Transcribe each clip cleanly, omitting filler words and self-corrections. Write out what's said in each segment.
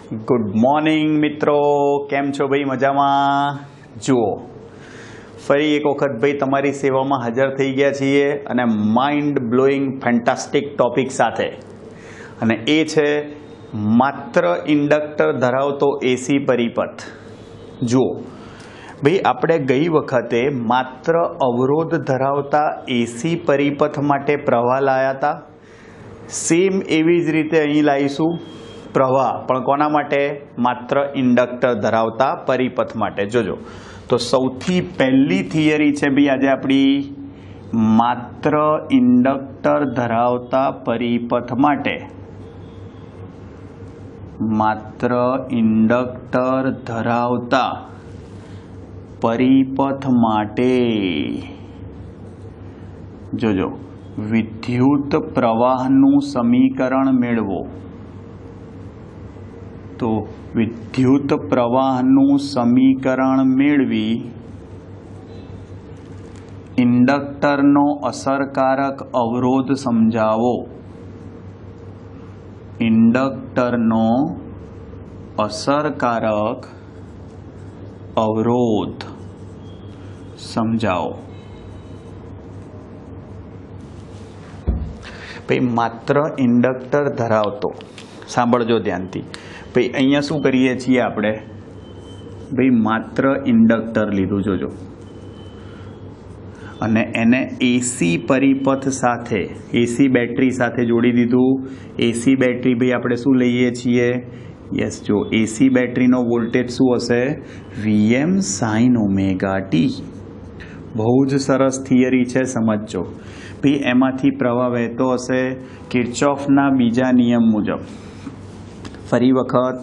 Good morning મિત્રો, કેમ છો ભાઈ? મજામાં? જુઓ, ફરી એક વખત ભાઈ તમારી સેવામાં હાજર થઈ ગયા છીએ અને માઇન્ડ બ્લોઈંગ ફેન્ટાસ્ટિક ટોપિક સાથે, અને એ છે માત્ર ઇન્ડક્ટર ધરાવતો એસી પરિપથ. જુઓ ભાઈ, આપણે ગઈ વખતે માત્ર અવરોધ ધરાવતા એસી પરિપથ માટે પ્રવાહ લાયા હતા. સેમ એવી જ રીતે અહીં લાવીશું પ્રવાહ, પણ કોના માટે? માત્ર ઇન્ડક્ટર ધરાવતા પરિપથ માટે. જોજો, તો સૌથી પહેલી થિયરી છે ભાઈ આજે આપણી, માત્ર ઇન્ડક્ટર ધરાવતા પરિપથ માટે. માત્ર ઇન્ડક્ટર ધરાવતા પરિપથ માટે જોજો, વિદ્યુત પ્રવાહનું સમીકરણ મેળવો. તો વિદ્યુત પ્રવાહનું સમીકરણ મેળવી ઇન્ડક્ટરનો અસરકારક અવરોધ સમજાવો. ઇન્ડક્ટરનો અસરકારક અવરોધ સમજાવો. ભાઈ માત્ર ઇન્ડક્ટર ધરાવતો, સાંભળજો ધ્યાનથી. ભાઈ અહીંયા શું કરીએ છીએ આપણે? ભાઈ માત્ર ઇન્ડક્ટર લીધું, જોજો, અને એને એસી પરિપથ સાથે, એસી બેટરી સાથે જોડી દીધું. એસી બેટરી ભાઈ આપણે શું લઈએ છીએ? યસ, જો એસી બેટરીનો વોલ્ટેજ શું હશે? Vm sin omega T. બહુ જ સરસ થિયરી છે, સમજજો ભાઈ. એમાંથી પ્રવાહ વહેતો હશે કિર્ચોફના બીજા નિયમ મુજબ. ફરી વખત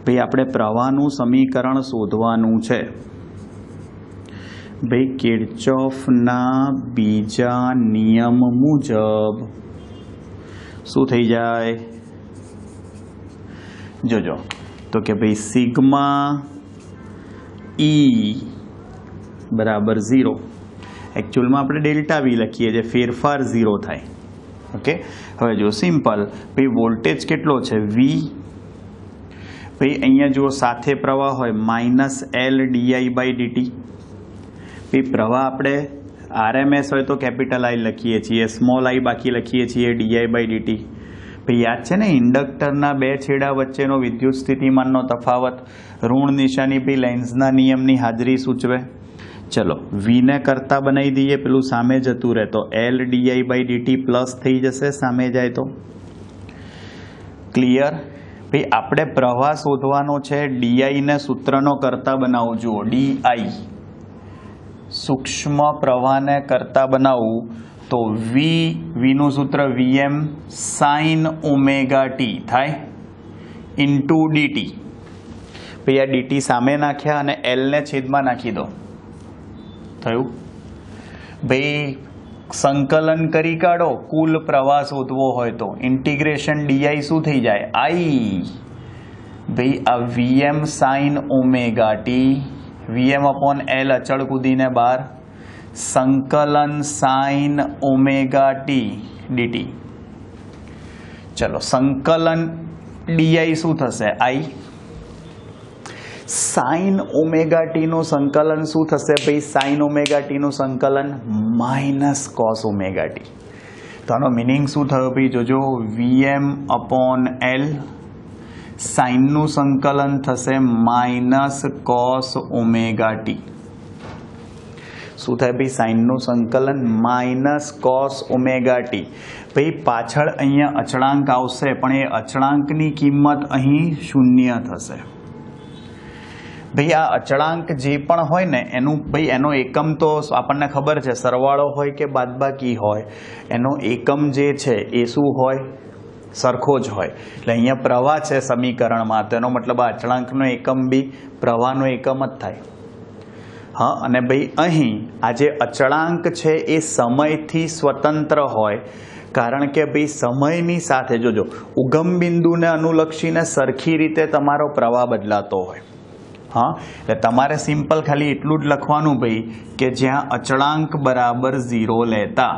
ભાઈ આપણે પ્રવાહનું સમીકરણ શોધવાનું છે. ભાઈ કિર્ચોફના બીજા નિયમ મુજબ શું થઈ જાય? જોજો, તો કે ભાઈ સિગ્મા ઈ બરાબર 0. એકચ્યુઅલમાં આપણે ડેલ્ટા વી લખીએ છીએ, ફેરફાર 0 થાય. ઓકે, હવે જો સિમ્પલ ભાઈ વોલ્ટેજ કેટલો છે? વી. ભાઈ અહીંયા જુઓ, સાથે પ્રવાહ હોય -L/di/dt. ભાઈ પ્રવાહ આપણે RMS હોય તો કેપિટલ I લખીએ છીએ, સ્મોલ I બાકી લખીએ છીએ di/dt. ભાઈ યાદ છે ને, ઇન્ડક્ટરના બે છેડા વચ્ચેનો વિદ્યુત સ્થિતિમાનનો તફાવત, ઋણ નિશાની ભાઈ લેન્ઝના નિયમની હાજરી સૂચવે. ચલો, વીને કરતા બનાવી દઈએ, પેલું સામે જતું રહે તો L/di/dt પ્લસ થઈ જશે, સામે જાય તો. ક્લિયર? ભાઈ આપણે પ્રવાહ શોધવાનો છે, ડીઆઈ ને સૂત્રનો કરતા બનાવું. જુઓ, ડીઆઈ સૂક્ષ્મ પ્રવાહને કરતા બનાવવું તો વીનું સૂત્ર Vm sin ઓમેગા ટી થાય ઇન્ટુ ડીટી. ભાઈ આ ડીટી સામે નાખ્યા અને એલને છેદમાં નાખી દો. થયું? ભાઈ સંકલન કરી કાઢો, કુલ પ્રવાહ શોધવો હોય તો ઇન્ટિગ્રેશન ડીઆઈ શું થઈ જાય? આઈ. ભાઈ આ Vm sin omega T, Vm/L અચળ કૂદીને બહાર, સંકલન sin ઓમેગા ટી ડીટી. ચલો, સંકલન ડીઆઈ શું થશે? આઈ. સાઇન ઓમેગા ટી નું સંકલન શું થશે? ભાઈ સાઇન ઓમેગા ટી નું સંકલન -cos ઓમેગા ટી. તો આનો મિનિંગ શું થયો ભાઈ? જોજો, Vm/L સાઇનનું સંકલન થશે -cos ઓમેગા ટી. શું થાય ભાઈ? સાઇનનું સંકલન -cos ઓમેગા ટી. ભાઈ પાછળ અહીંયા અચળાંક આવશે, પણ એ અચળાંકની કિંમત અહીં 0 થશે. ભાઈ આ અચળાંક જે પણ હોય ને એનું, ભાઈ એનો એકમ તો આપણને ખબર છે, સરવાળો હોય કે બાદબાકી હોય, એનો એકમ જે છે એ શું હોય? સરખો જ હોય. એટલે અહીંયા પ્રવાહ છે સમીકરણમાં, તો એનો મતલબ આ અચળાંકનો એકમ બી પ્રવાહનો એકમ જ થાય. હા, અને ભાઈ અહીં આ જે અચળાંક છે એ સમયથી સ્વતંત્ર હોય, કારણ કે ભાઈ સમયની સાથે જોજો, ઉગમ બિંદુને અનુલક્ષીને સરખી રીતે તમારો પ્રવાહ બદલાતો હોય. હા, એટલે તમારે સિમ્પલ ખાલી એટલું જ લખવાનું ભાઈ કે જ્યાં અચળાંક બરાબર 0 લેતા,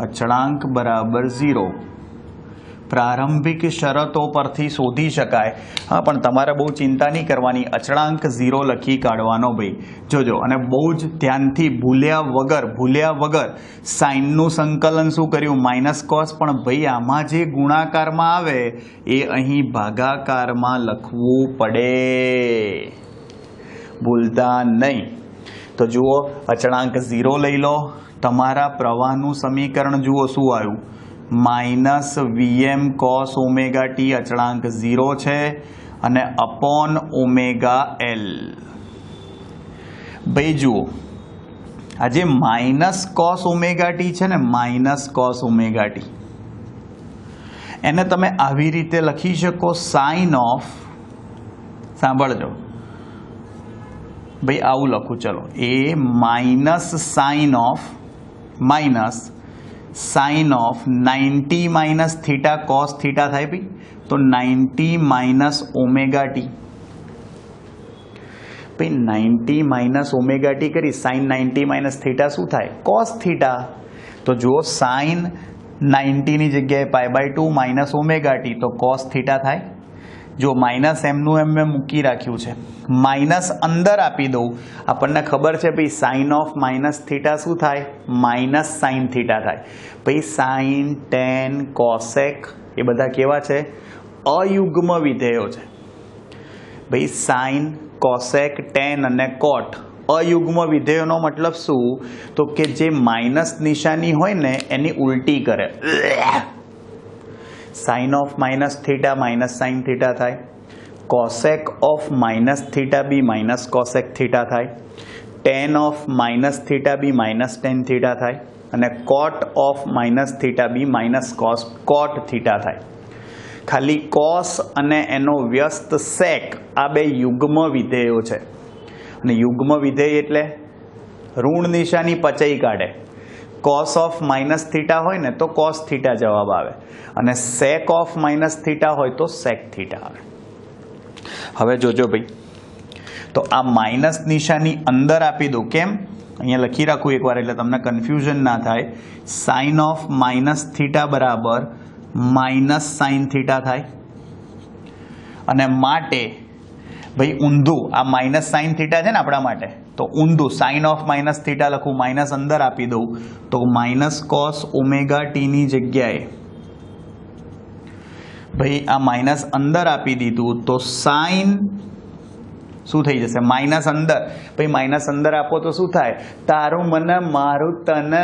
અચળાંક બરાબર 0, પ્રારંભિક શરતો પરથી શોધી શકાય. હા, પણ તમારે બહુ ચિંતા નહીં કરવાની. અચળાંક 0 લખી કાઢવાનો ભાઈ. જોજો, અને બહુ જ ધ્યાનથી ભૂલ્યા વગર સાઇનનું સંકલન શું કર્યું? Minus cos. પણ ભાઈ આમાં જે ગુણાકારમાં આવે એ અહીં ભાગાકારમાં લખવું પડે, ભૂલતા નહીં. તો જુઓ, અચળાંક 0 લઈ લો. તમારા પ્રવાહનું સમીકરણ જુઓ શું આવ્યું? Minus VM cos omega T અચળાંક 0 છે અને અપોન ઓમેગા એલ. ભાઈ જુઓ, આ જે માઇનસ કોસ ઓમેગા ટી છે ને, માઇનસ કોસ ઓમેગા ટી, એને તમે આવી રીતે લખી શકો સાઇન ઓફ, સાંભળજો ભાઈ, આવું લખું. ચલો, એ minus sine of sine of 90 minus theta cos theta થાય ભાઈ. તો 90 માઇનસ ઓમેગા ટી. ભાઈ 90 માઇનસ ઓમેગા ટી કરી, સાઇન 90 માઇનસ થીટા શું થાય? Cos theta. તો જુઓ, સાઇન 90 ની જગ્યાએ π/2 માઇનસ ઓમેગા ટી, તો કોસ થીટા થાય. જો માઇનસ એમનું એમ મેં મૂકી રાખ્યું છે, માઇનસ અંદર આપી દઉં, આપણને ખબર છે ભાઈ સાઇન ઓફ માઇનસ થીટા શું થાય? માઇનસ સાઇન થીટા થાય. ભાઈ સાઇન, ટેન, કોસેક એ બધા કેવા છે? અયુગ્મ વિધેયો છે. ભાઈ સાઇન, કોસેક, ટેન અને કોટ અયુગ્મ વિધેયોનો મતલબ શું? તો કે જે માઇનસ નિશાની હોય ને એની ઉલટી કરે. Sine of minus theta minus sine theta થાય. કોસેક ઓફ માઇનસ થીટા બી માઇનસ કોસેક થીટા થાય. ટેન ઓફ માઇનસ થીટા બી માઇનસ ટેન થીટા થાય. અને કોટ ઓફ માઇનસ થીટા બી માઇનસ કોટ થીટા થાય. ખાલી કોસ અને એનો વ્યસ્ત સેક આ બે યુગ્મ વિધેયો છે. અને યુગ્મ વિધેય એટલે ઋણ નિશાની પચાઈ કાઢે. કોસ ઓફ માઇનસ થીટા હોય ને તો કોસ થીટા જવાબ આવે, અને સેક ઓફ માઇનસ થીટા હોય તો સેક થીટા આવે. હવે જોજો ભાઈ, તો આ માઇનસ નિશાની અંદર આપી દઉં. કેમ? અહીંયા લખી રાખું એકવાર એટલે તમને કન્ફ્યુઝન ના થાય. સાઇન ઓફ માઇનસ થીટા બરાબર માઇનસ સાઇન થીટા થાય. અને માટે ભાઈ ઊંધું, આ માઇનસ સાઇન થીટા છે ને આપણા માટે, તો ઊંધું સાઇન ઓફ માઇનસ થીટા લખું, માઇનસ અંદર આપી દઉં, તો માઇનસ કોસ ઓમેગા ટી ની જગ્યાએ ભાઈ આ માઇનસ અંદર આપી દીધું તો સાઇન શું થઈ જશે? માઇનસ અંદર. ભાઈ માઇનસ અંદર આપો તો શું થાય? તારું મને મારું તને,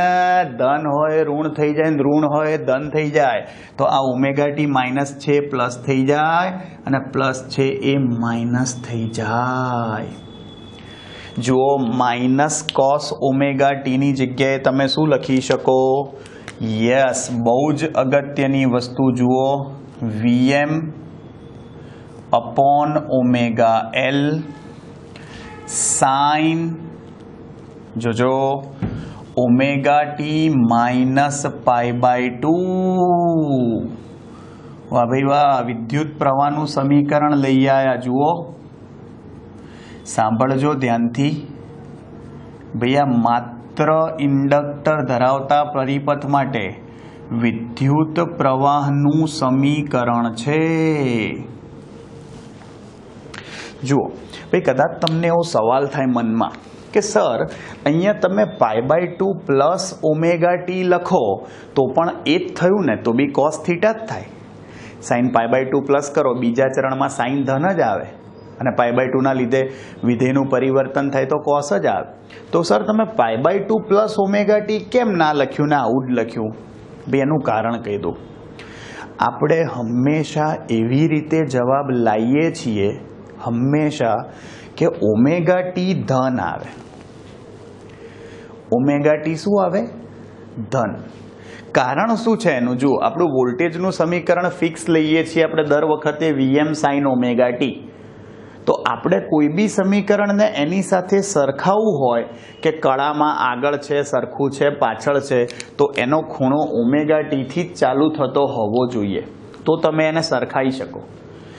ધન હોય ઋણ થઈ જાય, ઋણ હોય ધન થઈ જાય. તો આ ઓમેગા ટી માઇનસ છે પ્લસ થઈ જાય, અને પ્લસ છે એ માઇનસ થઈ જાય. જુઓ, માઇનસ કોસ ઓમેગા ટી ની જગ્યાએ તમે શું લખી શકો? યસ, બહુ જ અગત્યની વસ્તુ જુઓ, VM upon omega L sine, જોજો, ઓમેગા ટી માઇનસ π/2. વાહ ભાઈ વાહ, વિદ્યુત પ્રવાહનું સમીકરણ લઈ આવ્યા. જુઓ, સાંભળજો ધ્યાનથી ભાઈ, આ માત્ર ઇન્ડક્ટર ધરાવતા પરિપથ માટે વિદ્યુત પ્રવાહનું સમીકરણ છે. જુઓ ભાઈ, કદાચ તમને એવો સવાલ થાય મનમાં કે સર અહીંયા તમે π/2 પ્લસ ઓમેગા ટી લખો તો પણ એ જ થયું ને, તો બી કોસ થીટા જ થાય. સાઇન π/2 પ્લસ કરો, બીજા ચરણમાં સાઇન ધન જ આવે, અને π/2 ના લીધે વિધેયનું પરિવર્તન થાય તો કોસ જ આવે. તો સર તમે π/2 પ્લસ ઓમેગા ટી કેમ ના લખ્યું ને આવું જ લખ્યું? ભાઈ એનું કારણ કહી દઉં. આપણે હંમેશા એવી રીતે જવાબ લાવીએ છીએ હંમેશા કે ઓમેગા ટી ધન આવે. ઓમેગા ટી શું આવે? ધન. કારણ શું છે એનું? જુઓ, આપણું વોલ્ટેજનું સમીકરણ ફિક્સ લઈએ છીએ આપણે દર વખતે વીએમ સાઇન ઓમેગા ટી. તો આપણે કોઈ બી સમીકરણને એની સાથે સરખાવવું હોય કે કળામાં આગળ છે, સરખું છે, પાછળ છે, તો એનો ખૂણો ઓમેગા ટીથી જ ચાલુ થતો હોવો જોઈએ, તો તમે એને સરખાઈ શકો.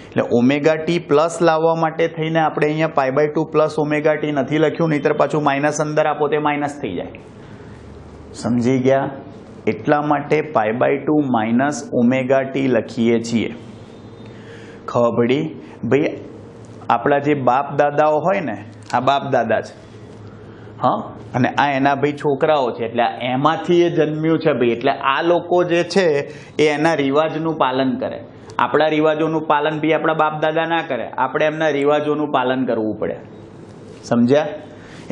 એટલે ઓમેગા ટી પ્લસ લાવવા માટે થઈને આપણે અહીંયા π/2 પ્લસ ઓમેગા ટી નથી લખ્યું, નહીંતર પાછું માઇનસ અંદર આપો તે માઇનસ થઈ જાય. સમજી ગયા? એટલા માટે π/2 માઇનસ ઓમેગા ટી લખીએ છીએ. ખબર પડી? ભાઈ આપણા જે બાપ દાદાઓ હોય ને, આ બાપ દાદા છે, હા, અને આ એના ભાઈ છોકરાઓ છે, એટલે એમાંથી એ જન્મ્યું છે ભાઈ. એટલે આ લોકો જે છે એ એના રિવાજનું પાલન કરે. આપણા રિવાજોનું પાલન બી આપણા બાપ દાદા ના કરે, આપણે એમના રિવાજોનું પાલન કરવું પડે. સમજ્યા?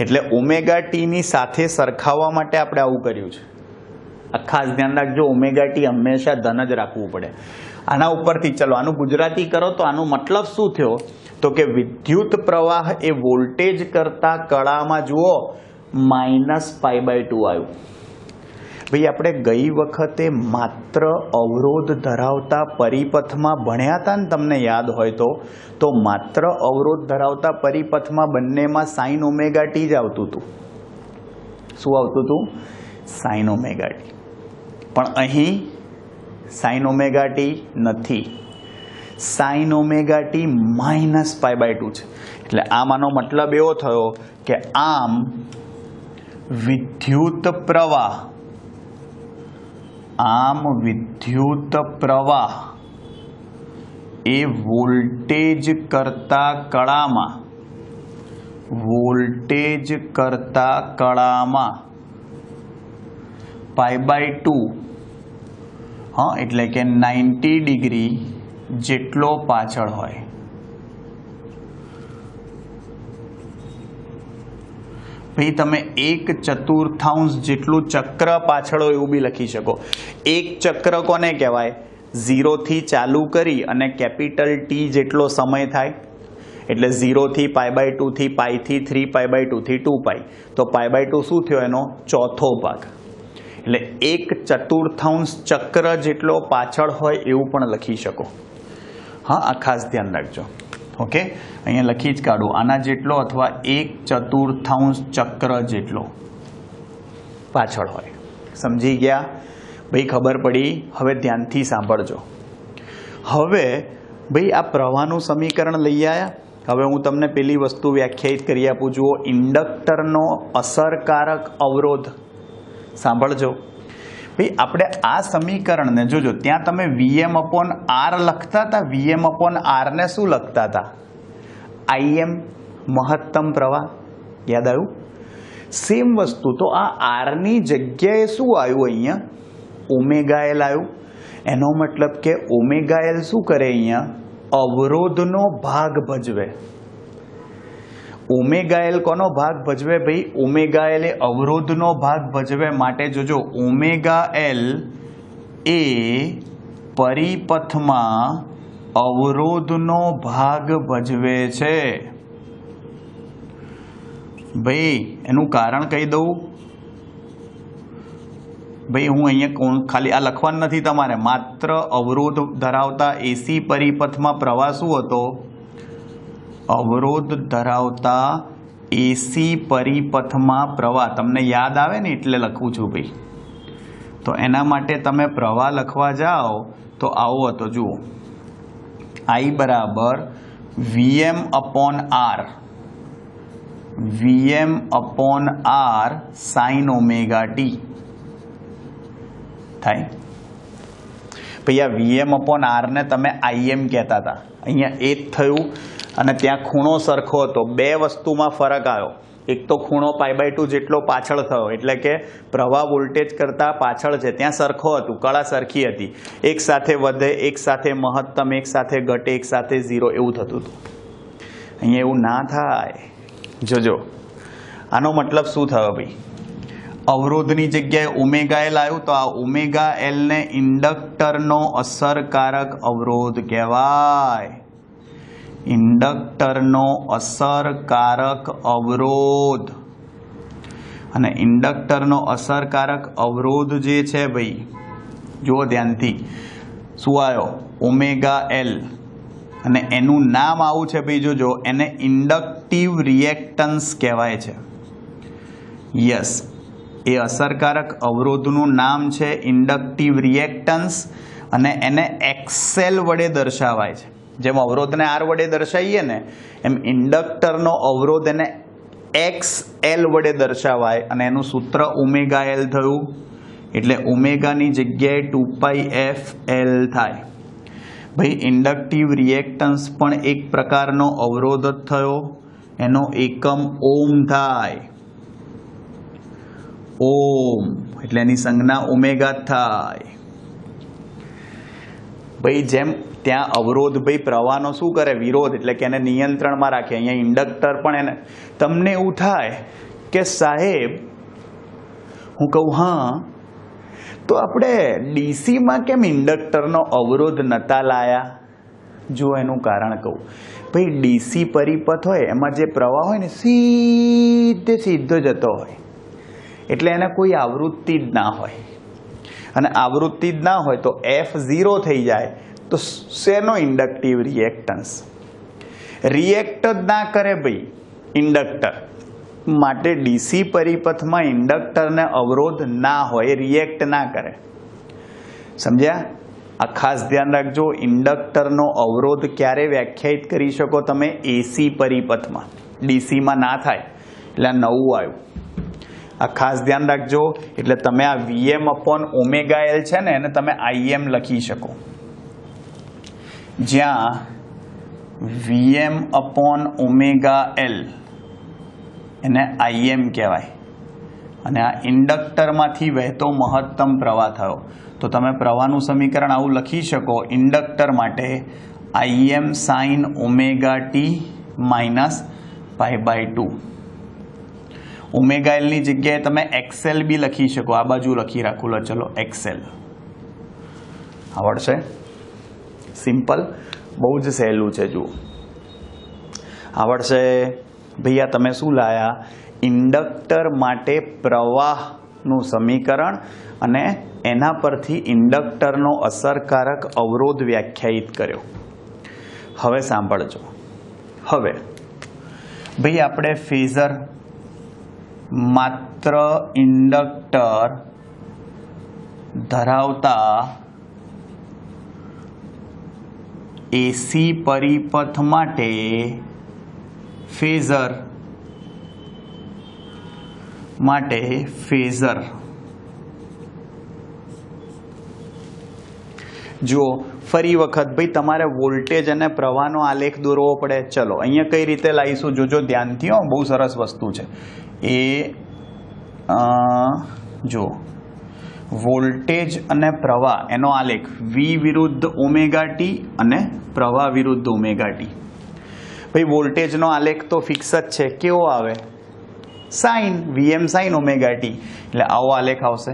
એટલે ઓમેગા ટી ની સાથે સરખાવવા માટે આપણે આવું કર્યું છે. આ ખાસ ધ્યાન રાખજો, ઓમેગા ટી હંમેશા ધન જ રાખવું પડે. આના ઉપરથી ચલો આનું ગુજરાતી કરો તો આનો મતલબ શું થયો? તો કે વિદ્યુત પ્રવાહ એ વોલ્ટેજ કરતા કળામાં જુઓ માઇનસ π/2 આવ્યું. ભાઈ આપણે ગઈ વખતે માત્ર અવરોધ ધરાવતા પરિપથમાં ભણ્યા હતા ને, તમને યાદ હોય તો માત્ર અવરોધ ધરાવતા પરિપથમાં બંનેમાં સાઇન ઓમેગા ટી જ આવતું હતું. શું આવતું હતું? Sign omega T. પણ અહીં સાઇન ઓમેગા ટી નથી, સાઇન ઓમેગા ટી માઇનસ π/2 છે. એટલે આમાંનો મતલબ એવો થયો કે આમ વિદ્યુત પ્રવાહ એ વોલ્ટેજ કરતા કળામાં π/2, હા, એટલે કે 90 ડિગ્રી જેટલો પાછળ હોય. ભાઈ તમે 1/4 જેટલું ચક્ર પાછળ હોય એવું બી લખી શકો. એક ચક્ર કોને કહેવાય? 0 થી ચાલુ કરી અને કેપિટલ ટી જેટલો સમય થાય, એટલે 0 થી π/2 થી π થી 3π/2 થી 2π. તો π/2 શું થયો? એનો ચોથો ભાગ. એટલે 1/4 ચક્ર જેટલો પાછળ હોય એવું પણ લખી શકો. હા, આ ખાસ ધ્યાન રાખજો. ઓકે, અહીંયા લખી જ કાઢું, આના જેટલો અથવા 1/4 ચક્ર જેટલો પાછળ હોય. સમજી ગયા? ભાઈ ખબર પડી? હવે ધ્યાનથી સાંભળજો. હવે ભાઈ આ પ્રવાહનું સમીકરણ લઈ આવ્યા. હવે હું તમને પેલી વસ્તુ વ્યાખ્યાયિત કરી આપું. જુઓ, ઇન્ડક્ટરનો અસરકારક અવરોધ. સાંભળજો ભાઈ, આપણે આ સમીકરણને જોજો, ત્યાં તમે Vm/R લખતા હતા. Vm/R ને શું લખતા હતા? Im, મહત્તમ પ્રવાહ. યાદ આવ્યું? સેમ વસ્તુ. તો આ R ની જગ્યાએ શું આવ્યું? અહીંયા ઓમેગા એલ આવ્યું. એનો મતલબ કે ઓમેગા એલ શું કરે? અહીંયા અવરોધનો ભાગ ભજવે. ઓમેગા એલ કોનો ભાગ ભજવે? ભાઈ ઓમેગા એલ એ અવરોધનો ભાગ ભજવે. માટે જોજો, ઓમેગા એલ એ પરિપથમાં અવરોધનો ભાગ ભજવે છે. ભાઈ એનું કારણ કહી દઉં. ભાઈ હું અહીંયા ખાલી આ લખવાનું નથી તમારે, માત્ર અવરોધ ધરાવતા એસી પરિપથમાં પ્રવાહ શું હતો? અવરોધ ધરાવતા એસી પરિપથમાં પ્રવાહ. તમને યાદ આવે ને એટલે લખું છું ભાઈ. તો એના માટે તમે પ્રવાહ લખવા જાઓ તો આવો હતો. જુઓ, I બરાબર Vm/R, Vm/R sign omega T થાય. ભાઈ આ Vm/R ને તમે Im કહેતા હતા, અહીંયા એ જ થયું. અને ત્યાં ખૂણો સરખો હતો. બે વસ્તુમાં ફરક આવ્યો. એક તો ખૂણો π/2 જેટલો પાછળ થયો, એટલે કે પ્રવાહ વોલ્ટેજ કરતાં પાછળ છે. ત્યાં સરખો હતું, કળા સરખી હતી. એક સાથે વધે, એક સાથે મહત્તમ, એક સાથે ઘટે, એક સાથે 0 એવું થતું હતું. અહીંયા એવું ના થાય. જોજો, આનો મતલબ શું થયો ભાઈ? અવરોધની જગ્યાએ ઓમેગા એલ આવ્યું, તો આ ઓમેગા એલ ને ઇન્ડક્ટરનો અસરકારક અવરોધ કહેવાય. ઇન્ડક્ટરનો અસરકારક અવરોધ. અને ઇન્ડક્ટરનો અસરકારક અવરોધ જે છે ભાઈ, જુઓ ધ્યાનથી, શું આવ્યો? Omega L. અને એનું નામ આવું છે ભાઈ, જોજો, એને ઇન્ડક્ટિવ રિએક્ટન્સ કહેવાય છે. યસ, એ અસરકારક અવરોધનું નામ છે ઇન્ડક્ટિવ રિએક્ટન્સ. અને એને XL વડે દર્શાવાય છે. જેમ અવરોધને R વડે દર્શાવીએ ને, એમ ઇન્ડક્ટરનો અવરોધ એને XL વડે દર્શાવાય. અને એનું સૂત્ર ઓમેગા એલ થયું. એટલે ઓમેગાની જગ્યાએ 2πfL થાય. ભાઈ ઇન્ડક્ટિવ રિએક્ટન્સ પણ એક પ્રકારનો અવરોધ જ થયો, એનો એકમ ઓમ થાય. ઓમ એટલે એની સંજ્ઞા ઓમેગા થાય. ભાઈ જેમ ત્યાં અવરોધ ભાઈ પ્રવાહનો શું કરે, વિરોધ, એટલે કે એને નિયંત્રણમાં રાખે. અહીંયા ઇન્ડક્ટર પણ એને, તમને એવું થાય કે સાહેબ હું કહું હા તો આપણે ડીસીમાં કેમ ઇન્ડક્ટરનો અવરોધ નતા લાયા? જો એનું કારણ કહું, ભાઈ ડીસી પરિપથ હોય એમાં જે પ્રવાહ હોય ને સીધો જતો હોય, એટલે એને કોઈ આવૃત્તિ જ ના હોય. અને આવૃત્તિ જ ના હોય તો F0 થઈ જાય તો શેનો ઇન્ડક્ટિવ રિએક્ટન્સ? રિએક્ટ જ ના કરે ભાઈ ઇન્ડક્ટર. માટે ડીસી પરિપથમાં ઇન્ડક્ટરને અવરોધ ના હોય, રિએક્ટ ના કરે. સમજ્યા? આ ખાસ ધ્યાન રાખજો. ઇન્ડક્ટરનો અવરોધ ક્યારે વ્યાખ્યાયિત કરી શકો તમે? એસી પરિપથમાં. ડીસીમાં ના થાય. એટલે નવું આવ્યું. આ ખાસ ધ્યાન રાખજો. એટલે તમે આ Vm/ωL છે ને એને તમે Im લખી શકો, જ્યાં Vm/ωL એને Im કહેવાય. અને આ ઇન્ડક્ટરમાંથી વહેતો મહત્તમ પ્રવાહ થયો. તો તમે પ્રવાહનું સમીકરણ આવું લખી શકો ઇન્ડક્ટર માટે Im sin ωt minus π/2. ωL ની જગ્યાએ તમે XL બી લખી શકો. આ બાજુ લખી રાખું લો, ચલો XL. આવડશે? સિમ્પલ, બહુ જ સહેલું છે. જુઓ, આવડશે. ભૈયા તમે શું લાયા? ઇન્ડક્ટર માટે પ્રવાહનું સમીકરણ અને એના પરથી ઇન્ડક્ટરનો અસરકારક અવરોધ વ્યાખ્યાયિત કર્યો. હવે સાંભળજો. હવે ભાઈ આપણે ફેઝર માત્ર ઇન્ડક્ટર ધરાવતા એસી પરિપથ માટે ફેઝર જુઓ ફરી વખત ભાઈ તમારે વોલ્ટેજ અને પ્રવાહનો આલેખ દોરવો પડે. ચલો અહીંયા કઈ રીતે લાવીશું જોજો ધ્યાનથી. હો, બહુ સરસ વસ્તુ છે એ. જો વોલ્ટેજ અને પ્રવાહ એનો આલેખ V વિરુદ્ધ ωt અને પ્રવાહ વિરુદ્ધ ωt. ભાઈ વોલ્ટેજનો આલેખ તો ફિક્સ જ છે. કેવો આવે? Sine, Vm sin ωt. એટલે આવો આલેખ આવશે.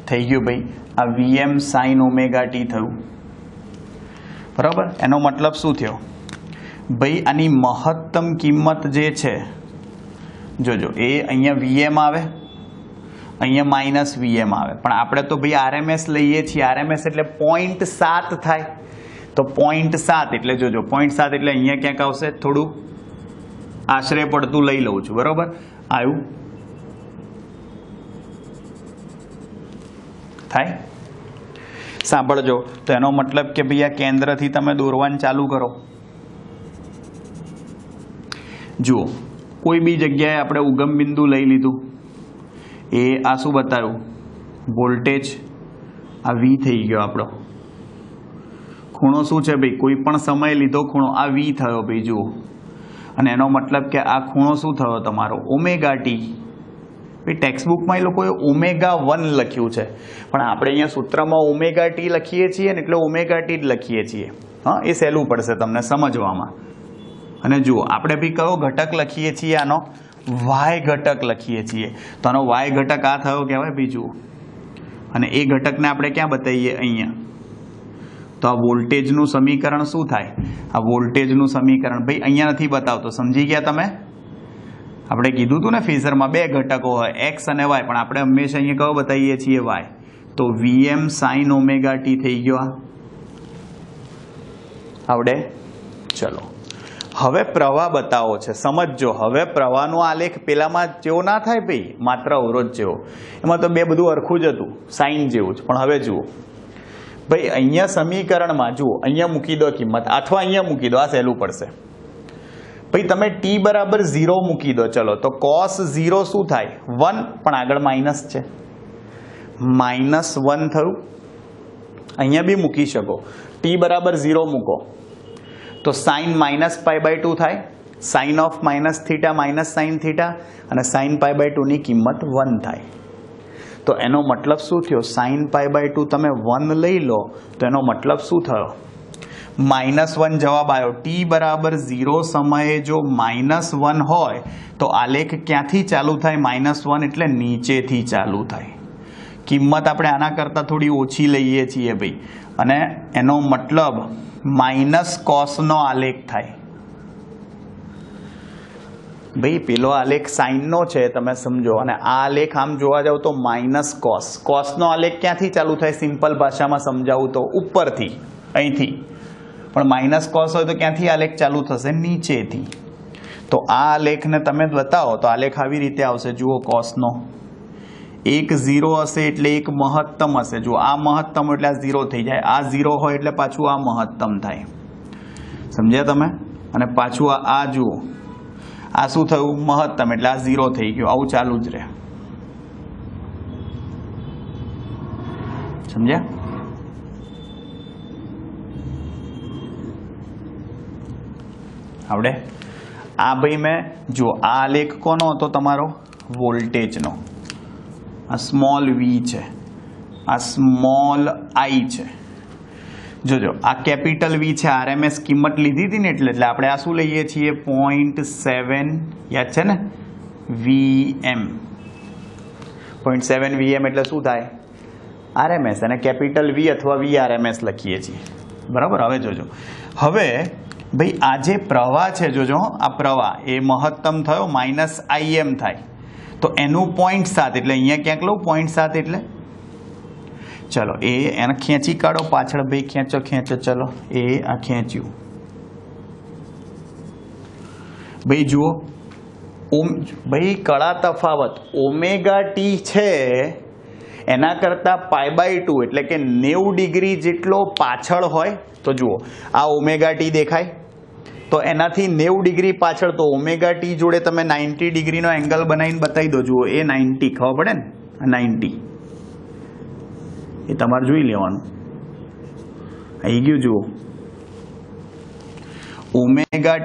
થઈ ગયું ભાઈ, આ Vm sin ωt થયું. બરાબર? એનો મતલબ શું થયો? ભાઈ આની મહત્તમ કિંમત જે છે, જોજો, એ અહીંયા Vm આવે, અહીંયા માઇનસ Vm આવે. પણ આપણે તો ભાઈ RMS લઈએ છીએ. RMS એટલે 0.7 થાય. તો 0.7 એટલે જોજો 0.7 એટલે અહીંયા ક્યાંક આવશે. થોડું આશરે પડતું લઈ લઉં છું. બરોબર? આવ્યું? થાય? સાંભળજો. તો એનો મતલબ કે ભાઈ આ કેન્દ્રથી તમે દોરવાનું ચાલુ કરો. જુઓ, કોઈ બી જગ્યાએ આપણે ઉગમ બિંદુ લઈ લીધું. એ આ શું બતાવ્યું? વોલ્ટેજ. આ V થઈ ગયો આપણો. ખૂણો શું છે ભાઈ? કોઈ પણ સમય લીધો ખૂણો, આ V થયો ભાઈ. જુઓ, અને એનો મતલબ કે આ ખૂણો શું થયો તમારો? ωt. ભાઈ ટેક્સ્ટબુકમાં એ લોકોએ ω1 લખ્યું છે, પણ આપણે અહીંયા સૂત્રમાં ωt લખીએ છીએ ને, એટલે ωt જ લખીએ છીએ. હા, એ સહેલું પડશે તમને સમજવામાં. અને જુઓ આપણે ભાઈ કયો ઘટક લખીએ છીએ? આનો y ઘટક લખીએ છીએ. તો આનો y ઘટક આ થયો કહેવાય ભાઈ. જુઓ, અને એ ઘટકને આપણે ક્યાં બતાવીએ? અહીંયા. તો આ વોલ્ટેજનું સમીકરણ શું થાય? આ વોલ્ટેજનું સમીકરણ ભાઈ અહીંયા નથી બતાવતો. સમજી ગયા તમે? આપણે કીધું હતું ને ફેઝરમાં બે ઘટકો હોય, x અને y, પણ આપણે હંમેશા અહીંયા કયો બતાવીએ છીએ? y. તો Vm sin ωt થઈ ગયો. આવડે? ચલો હવે પ્રવાહ બતાવો છે. સમજજો. હવે પ્રવાહનો આલેખ પેલામાં જેવો ના થાય ભાઈ, માત્ર અવરોધ જેવો. એમાં તો બે બધું હરખું જ હતું, સાઇન જેવું જ. પણ હવે જુઓ ભાઈ, અહીંયા સમીકરણમાં જુઓ, અહીંયા મૂકી દો કિંમત, અથવા અહીંયા મૂકી દો, આ સહેલું પડશે. ભાઈ તમે t બરાબર 0 મૂકી દો. ચલો તો cos 0 શું થાય 1, પણ આગળ માઇનસ છે, -1 થયું. અહીંયા બી મૂકી શકો, t બરાબર 0 મૂકો તો sin -π/2 થાય, sin of -θ માઇનસ sin θ, અને sin π/2 ની કિંમત 1 થાય. તો એનો મતલબ શું થયો, sin π/2 તમે 1 લઈ લો તો એનો મતલબ શું થયો, -1 જવાબ આવ્યો. t બરાબર 0 સમયે જો -1 હોય તો આલેખ ક્યાંથી ચાલુ થાય, -1 એટલે નીચેથી ચાલુ થાય. કિંમત આપણે આના કરતાં થોડી ઓછી લઈએ છીએ ભાઈ, અને એનો મતલબ માઇનસ કોસનો આલેખ થાય. ભાઈ પેલો આલેખ સાઇનનો છે તમે સમજો, અને આ આલેખ આમ જોવા જાવ તો માઇનસ કોસ. કોસનો આલેખ ક્યાંથી ચાલુ થાય, સિમ્પલ ભાષામાં સમજાવું તો ઉપરથી, અહીંથી. પણ માઇનસ કોસ હોય તો ક્યાંથી આલેખ ચાલુ થશે, નીચેથી. તો આ આલેખને તમે બતાવો તો આલેખ આવી રીતે આવશે. જુઓ કોસનો એક 0 હશે એટલે એક મહત્તમ હશે. જો આ મહત્તમ એટલે આ 0 થઈ જાય, આ 0 હોય એટલે પાછું આ મહત્તમ થાય. સમજ્યા તમે? અને પાછું આ જુઓ, આ શું થયું, મહત્તમ એટલે આ 0 થઈ ગયો. આવું ચાલુ જ રહે. સમજ્યા? આવડે? આ ભાઈ મેં જો આ આલેખ કોનો હતો, તમારો વોલ્ટેજનો. આ સ્મોલ v છે, આ સ્મોલ i છે. જોજો આ કેપિટલ V છે, RMS કિંમત લીધી હતી ને એટલે આપણે આ શું લઈએ છીએ, 0.7 યાદ છે ને, Vm. 0.7 Vm એટલે શું થાય, RMS, અને કેપિટલ V અથવા VRMS લખીએ છીએ. બરાબર? હવે જોજો, હવે ભાઈ આ જે પ્રવાહ છે, જોજો આ પ્રવાહ એ મહત્તમ થયો, -Im થાય તો એનું 0.7 એટલે અહીંયા ક્યાંક લઉં 0.7 એટલે ચલો એને ખેંચી કાઢો પાછળ ભાઈ, ખેંચો. ચલો આ ખેંચ્યું ભાઈ. જુઓ ભાઈ કળા તફાવત ω t છે એના કરતાં π/2 એટલે કે 90 ડિગ્રી જેટલો પાછળ હોય. તો જુઓ આ ω t દેખાય, તો એનાથી 90 ડિગ્રી પાછળ, તો ω t જોડે તમે 90 ડિગ્રીનો એંગલ બનાવીને બતાવી દો. જુઓ એ 90 ખબર પડે ને, 90 એ તમારે જોઈ લેવાનું. આવી ગયું. જુઓ ω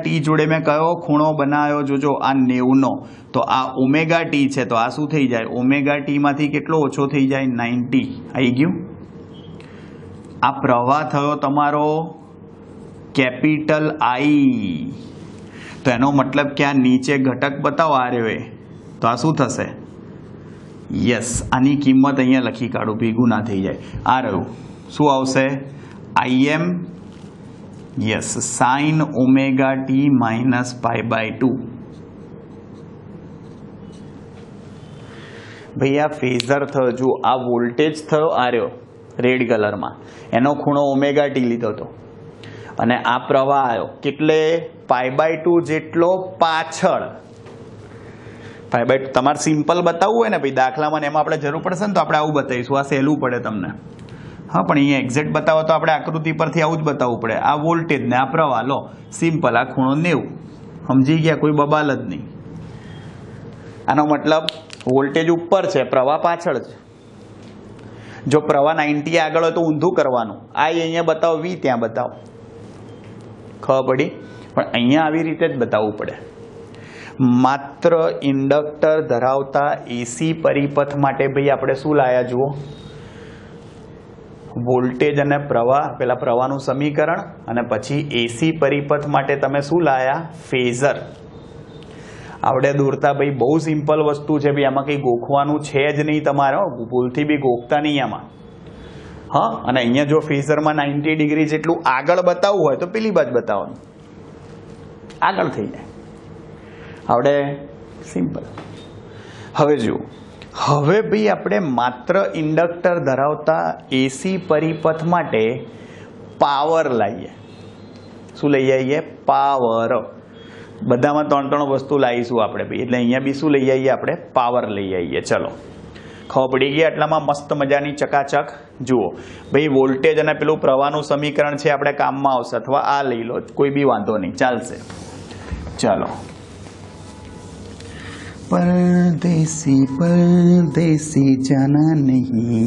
t જોડે મેં કયો ખૂણો બનાવ્યો, જોજો આ 90નો. તો આ ω t છે તો આ શું થઈ જાય, ω t માંથી કેટલો ઓછો થઈ જાય, 90. આવી ગયું. આ પ્રવાહ થયો તમારો કેપિટલ I. તો એનો મતલબ કે આ નીચે ઘટક બતાવો આ રહ્યો, તો આ શું થશે, યસ, આની કિંમત અહીંયા લખી કાઢું, ભેગું ના થઈ જાય. આ રહ્યું શું આવશે, Im, યસ, sin ω t -π/2. ભાઈ આ ફેઝર થયો. જો આ વોલ્ટેજ થયો આ રહ્યો રેડ કલરમાં, એનો ખૂણો ω t લીધો હતો, અને આ પ્રવાહ આવ્યો કેટલે, π/2 જેટલો પાછળ. π/2 તમારે સિમ્પલ બતાવવું હોય ને ભાઈ દાખલામાં, એમાં આપણે જરૂર પડશે ને તો આપણે આવું બતાવીશું, આ સહેલું પડે તમને. હા, પણ અહીંયા એક્ઝેક્ટ બતાવો તો આપણે આકૃતિ પરથી આવું જ બતાવવું પડે. આ વોલ્ટેજ ને આ પ્રવાહ લો, સિમ્પલ, આ ખૂણો 90. સમજી ગયા? કોઈ બબાલ જ નહીં. આનો મતલબ વોલ્ટેજ ઉપર છે, પ્રવાહ પાછળ છે. જો પ્રવાહ 90 આગળ હોય તો ઊંધું કરવાનું, આ અહીંયા બતાવો, V ત્યાં બતાવો. ખબર પડી? પણ અહીંયા આવી રીતે જ બતાવવું પડે. માત્ર ઇન્ડક્ટર ધરાવતા AC પરિપથ માટે ભાઈ આપણે શું લાયા, જુઓ વોલ્ટેજ અને પ્રવાહ, પેલા પ્રવાહનું સમીકરણ, અને પછી AC પરિપથ માટે તમે શું લાયા, ફેઝર. આવડે દોરતા ભાઈ, બહુ સિમ્પલ વસ્તુ છે ભાઈ, આમાં કંઈ ગોખવાનું છે જ નહીં તમારે, ભૂલથી બી ગોખતા નહીં આમાં. હા, અને અહીંયા જો ફેઝરમાં 90 ડિગ્રી જેટલું આગળ બતાવવું હોય તો પેલી બાજુ બતાવવાનું, આગળ થઈ જાય. આવડે? સિમ્પલ. હવે જુઓ, હવે ભાઈ આપણે માત્ર ઇન્ડક્ટર ધરાવતા AC પરિપથ માટે પાવર લાવીએ. શું લઈ આવીએ? પાવર. બધામાં 3 વસ્તુ લાવીશું આપણે ભાઈ, એટલે અહીંયા બી શું લઈ આવીએ આપણે? પાવર લઈ આવીએ. ચલો, ખબર પડી ગઈ? એટલામાં મસ્ત મજાની ચકાચક. જુઓ ભાઈ, વોલ્ટેજ અને પેલું પ્રવાહનું સમીકરણ છે આપણે કામમાં આવશે, અથવા આ લઈ લો, કોઈ બી વાંધો નહીં, ચાલશે. चलो, परदेसी परदेसी जाना नहीं,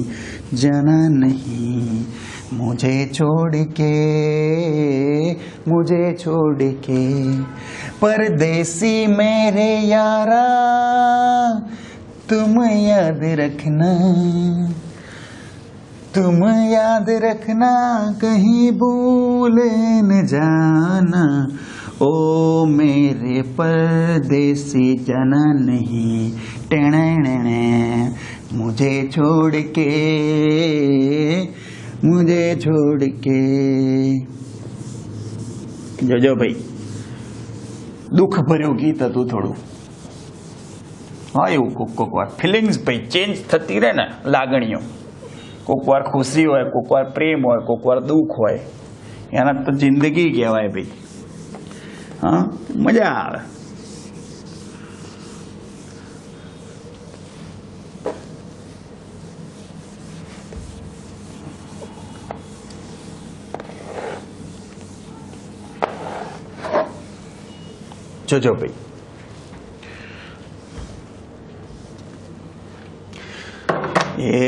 जाना नहीं मुझे छोड़ के, परदेसी मेरे यारा तुम याद रखना कहीं भूल न जाना, ओ मेरे परदेसी जाना नहीं, टेणे मुझे छोड़ के। જોજો ભાઈ, દુઃખ ભર્યું ગીત હતું થોડું. હા, એવું કોક વાર ફિલિંગ્સ ભાઈ ચેન્જ થતી રહે ને, લાગણીઓ. કોક વાર ખુશી હોય, કોક વાર પ્રેમ હોય, કોક વાર દુઃખ હોય. એના તો જિંદગી કહેવાય ભાઈ. હા, મજા આવે. જોજો ભાઈ, એ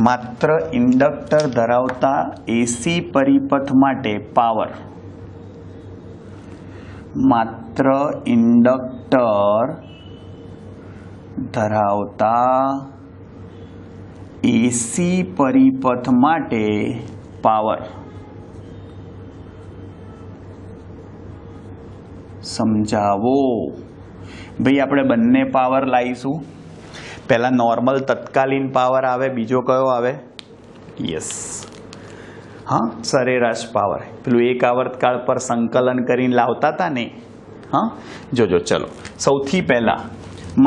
માત્ર ઇન્ડક્ટર ધરાવતા એસી પરિપથ માટે પાવર, માત્ર ઇન્ડક્ટર ધરાવતા એસી પરિપથ માટે પાવર સમજાવો. ભાઈ આપણે બંને પાવર લાવીશું. પહેલા નોર્મલ તત્કાલીન પાવર આવે, બીજો કયો આવે? યસ, હા, સરેરાશ પાવર. પેલું એક આવર્તકાળ પર સંકલન કરીને લાવતા હતા ને. હા, જોજો. ચલો, સૌથી પહેલા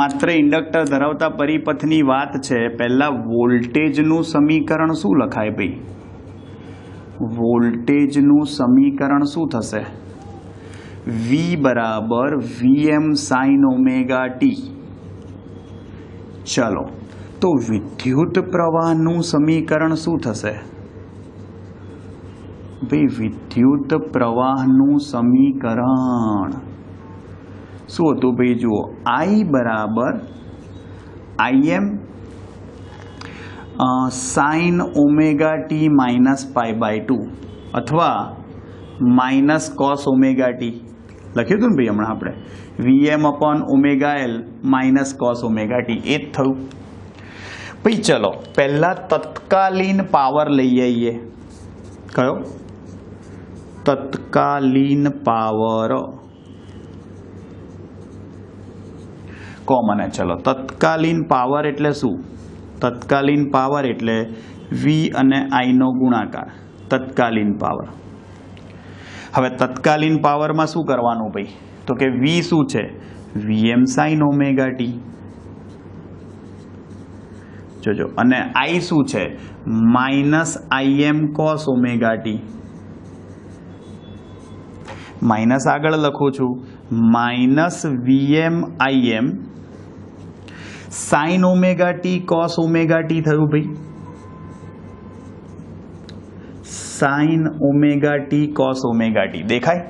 માત્ર ઇન્ડક્ટર ધરાવતા પરિપથની વાત છે. પહેલા વોલ્ટેજનું સમીકરણ શું લખાય ભાઈ? વોલ્ટેજનું સમીકરણ શું થશે? V બરાબર Vm sin ઓમેગા ટી. ચલો, તો વિદ્યુત પ્રવાહનું સમીકરણ શું થશે ભાઈ? વિદ્યુત પ્રવાહનું સમીકરણ શું હતું ભાઈ? જુઓ, I બરાબર Im sin omega T minus pi by 2 અથવા માઇનસ કોસ ઓમેગા ટી લખ્યું હતું ને ભાઈ હમણાં આપણે. Vm upon omega L minus cos omega t, એ જ થયું ભાઈ. ચલો, પહેલા તત્કાલીન પાવર લઈ આવીએ. કયો? તત્કાલીન પાવર. કહો મને. ચલો, તત્કાલીન પાવર એટલે શું? તત્કાલીન પાવર એટલે V અને I નો ગુણાકાર, તત્કાલીન પાવર. હવે તત્કાલીન પાવરમાં શું કરવાનું ભાઈ? તો કે V શું છે? Vm sin omega T. જોજો, અને I શું છે? Minus Im cos omega T. Minus આગળ લખું છું, minus Vm Im sin omega T cos omega T થયું ભાઈ. sin omega T cos omega T દેખાય